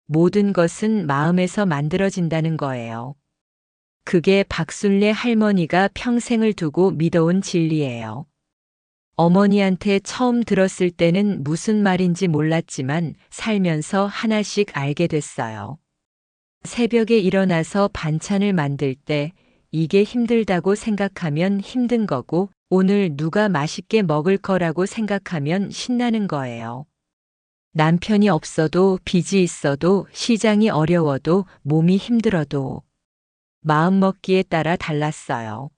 모든 것은 마음에서 만들어진다는 거예요. 그게 박순례 할머니가 평생을 두고 믿어온 진리예요. 어머니한테 처음 들었을 때는 무슨 말인지 몰랐지만 살면서 하나씩 알게 됐어요. 새벽에 일어나서 반찬을 만들 때 이게 힘들다고 생각하면 힘든 거고 오늘 누가 맛있게 먹을 거라고 생각하면 신나는 거예요. 남편이 없어도 빚이 있어도 시장이 어려워도 몸이 힘들어도 마음먹기에 따라 달랐어요.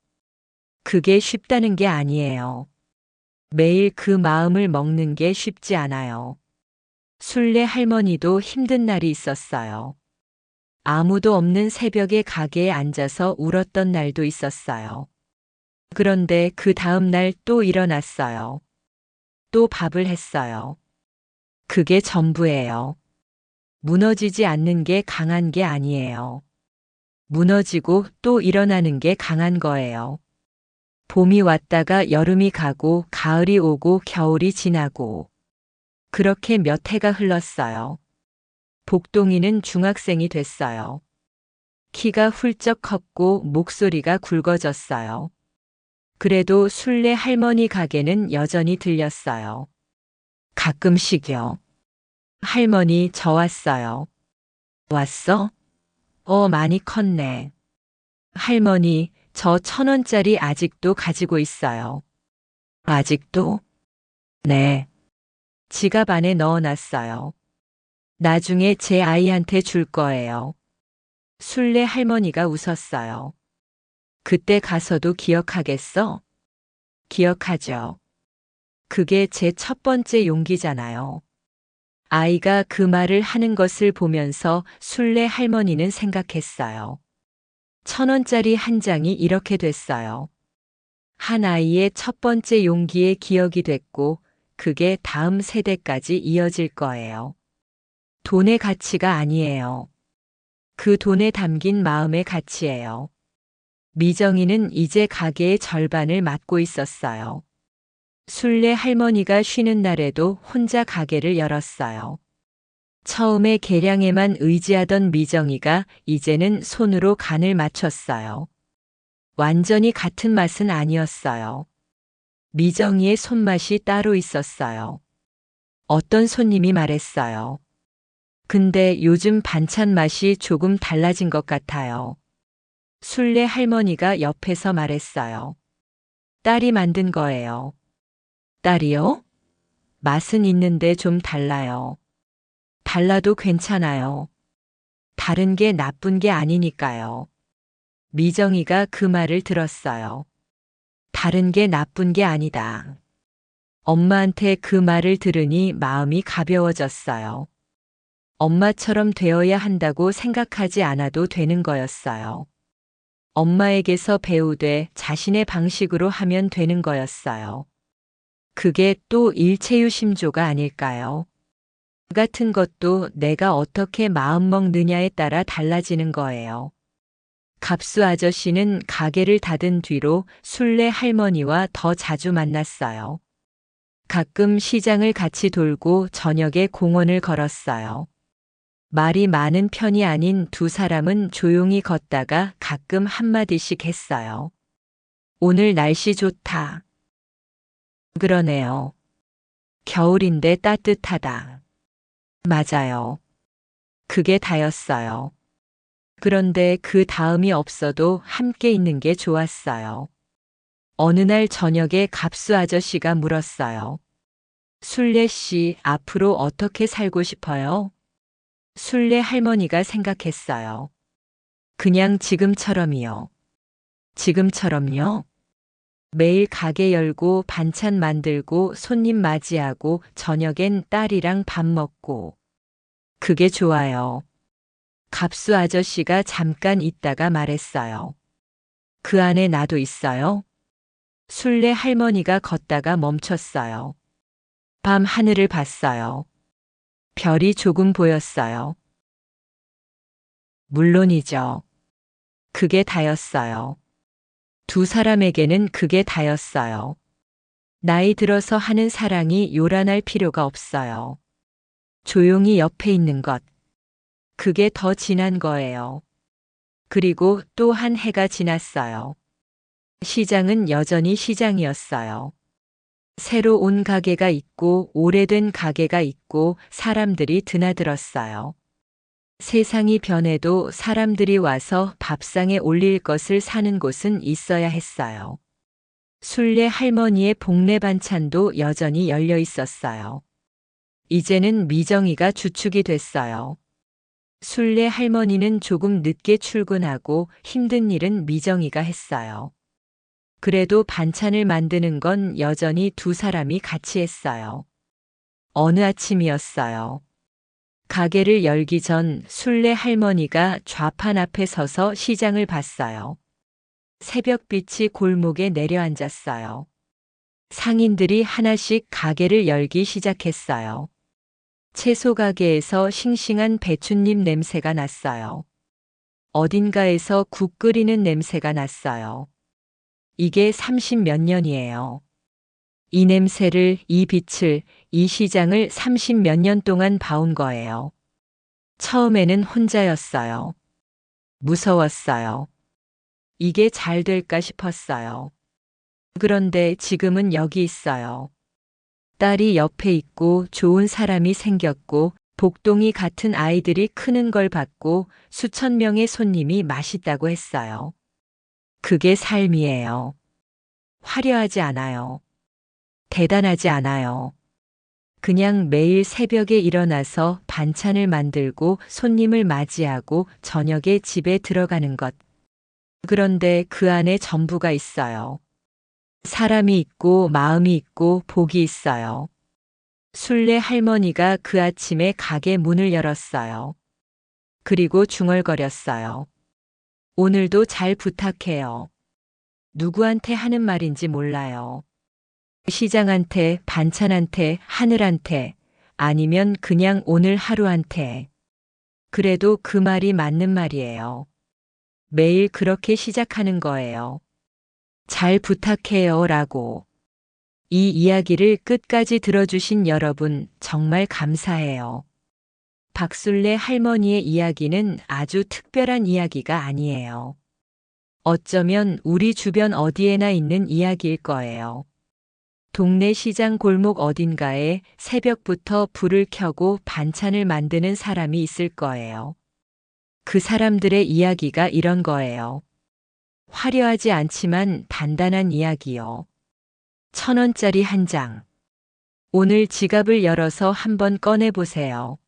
그게 쉽다는 게 아니에요. 매일 그 마음을 먹는 게 쉽지 않아요. 순례 할머니도 힘든 날이 있었어요. 아무도 없는 새벽에 가게에 앉아서 울었던 날도 있었어요. 그런데 그 다음 날 또 일어났어요. 또 밥을 했어요. 그게 전부예요. 무너지지 않는 게 강한 게 아니에요. 무너지고 또 일어나는 게 강한 거예요. 봄이 왔다가 여름이 가고 가을이 오고 겨울이 지나고 그렇게 몇 해가 흘렀어요. 복동이는 중학생이 됐어요. 키가 훌쩍 컸고 목소리가 굵어졌어요. 그래도 순례 할머니 가게는 여전히 들렸어요. 가끔씩요. 할머니, 저 왔어요. 왔어? 많이 컸네. 할머니, 저 1,000원짜리 아직도 가지고 있어요. 아직도? 네. 지갑 안에 넣어놨어요. 나중에 제 아이한테 줄 거예요. 순례 할머니가 웃었어요. 그때 가서도 기억하겠어? 기억하죠. 그게 제 첫 번째 용기잖아요. 아이가 그 말을 하는 것을 보면서 순례 할머니는 생각했어요. 1,000원짜리 한 장이 이렇게 됐어요. 한 아이의 첫 번째 용기의 기억이 됐고, 그게 다음 세대까지 이어질 거예요. 돈의 가치가 아니에요. 그 돈에 담긴 마음의 가치예요. 미정이는 이제 가게의 절반을 맡고 있었어요. 순례 할머니가 쉬는 날에도 혼자 가게를 열었어요. 처음에 계량에만 의지하던 미정이가 이제는 손으로 간을 맞췄어요. 완전히 같은 맛은 아니었어요. 미정이의 손맛이 따로 있었어요. 어떤 손님이 말했어요. 근데 요즘 반찬 맛이 조금 달라진 것 같아요. 순례 할머니가 옆에서 말했어요. 딸이 만든 거예요. 딸이요? 맛은 있는데 좀 달라요. 달라도 괜찮아요. 다른 게 나쁜 게 아니니까요. 미정이가 그 말을 들었어요. 다른 게 나쁜 게 아니다. 엄마한테 그 말을 들으니 마음이 가벼워졌어요. 엄마처럼 되어야 한다고 생각하지 않아도 되는 거였어요. 엄마에게서 배우되 자신의 방식으로 하면 되는 거였어요. 그게 또 일체유심조가 아닐까요? 같은 것도 내가 어떻게 마음먹느냐에 따라 달라지는 거예요. 갑수 아저씨는 가게를 닫은 뒤로 순례 할머니와 더 자주 만났어요. 가끔 시장을 같이 돌고 저녁에 공원을 걸었어요. 말이 많은 편이 아닌 두 사람은 조용히 걷다가 가끔 한마디씩 했어요. 오늘 날씨 좋다. 그러네요. 겨울인데 따뜻하다. 맞아요. 그게 다였어요. 그런데 그 다음이 없어도 함께 있는 게 좋았어요. 어느 날 저녁에 갑수 아저씨가 물었어요. 순례 씨, 앞으로 어떻게 살고 싶어요? 순례 할머니가 생각했어요. 그냥 지금처럼이요. 지금처럼요? 매일 가게 열고 반찬 만들고 손님 맞이하고 저녁엔 딸이랑 밥 먹고. 그게 좋아요. 갑수 아저씨가 잠깐 있다가 말했어요. 그 안에 나도 있어요? 순례 할머니가 걷다가 멈췄어요. 밤 하늘을 봤어요. 별이 조금 보였어요. 물론이죠. 그게 다였어요. 두 사람에게는 그게 다였어요. 나이 들어서 하는 사랑이 요란할 필요가 없어요. 조용히 옆에 있는 것. 그게 더 진한 거예요. 그리고 또 한 해가 지났어요. 시장은 여전히 시장이었어요. 새로 온 가게가 있고 오래된 가게가 있고 사람들이 드나들었어요. 세상이 변해도 사람들이 와서 밥상에 올릴 것을 사는 곳은 있어야 했어요. 순례 할머니의 복례 반찬도 여전히 열려 있었어요. 이제는 미정이가 주축이 됐어요. 순례 할머니는 조금 늦게 출근하고 힘든 일은 미정이가 했어요. 그래도 반찬을 만드는 건 여전히 두 사람이 같이 했어요. 어느 아침이었어요. 가게를 열기 전 순례 할머니가 좌판 앞에 서서 시장을 봤어요. 새벽빛이 골목에 내려앉았어요. 상인들이 하나씩 가게를 열기 시작했어요. 채소 가게에서 싱싱한 배춧잎 냄새가 났어요. 어딘가에서 국 끓이는 냄새가 났어요. 이게 30몇 년이에요. 이 냄새를, 이 빛을, 이 시장을 30몇 년 동안 봐온 거예요. 처음에는 혼자였어요. 무서웠어요. 이게 잘 될까 싶었어요. 그런데 지금은 여기 있어요. 딸이 옆에 있고 좋은 사람이 생겼고 복동이 같은 아이들이 크는 걸 봤고 수천 명의 손님이 맛있다고 했어요. 그게 삶이에요. 화려하지 않아요. 대단하지 않아요. 그냥 매일 새벽에 일어나서 반찬을 만들고 손님을 맞이하고 저녁에 집에 들어가는 것. 그런데 그 안에 전부가 있어요. 사람이 있고 마음이 있고 복이 있어요. 순례 할머니가 그 아침에 가게 문을 열었어요. 그리고 중얼거렸어요. 오늘도 잘 부탁해요. 누구한테 하는 말인지 몰라요. 시장한테, 반찬한테, 하늘한테, 아니면 그냥 오늘 하루한테. 그래도 그 말이 맞는 말이에요. 매일 그렇게 시작하는 거예요. 잘 부탁해요 라고. 이 이야기를 끝까지 들어주신 여러분 정말 감사해요. 박순례 할머니의 이야기는 아주 특별한 이야기가 아니에요. 어쩌면 우리 주변 어디에나 있는 이야기일 거예요. 동네 시장 골목 어딘가에 새벽부터 불을 켜고 반찬을 만드는 사람이 있을 거예요. 그 사람들의 이야기가 이런 거예요. 화려하지 않지만 단단한 이야기요. 1,000원짜리 한 장. 오늘 지갑을 열어서 한번 꺼내보세요.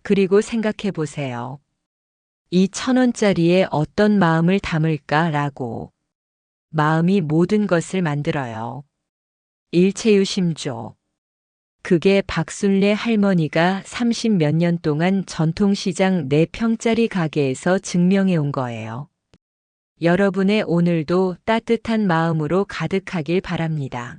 그리고 생각해 보세요. 이 1,000원짜리에 어떤 마음을 담을까라고. 마음이 모든 것을 만들어요. 일체유심조. 그게 박순례 할머니가 30몇 년 동안 전통시장 4평짜리 가게에서 증명해 온 거예요. 여러분의 오늘도 따뜻한 마음으로 가득하길 바랍니다.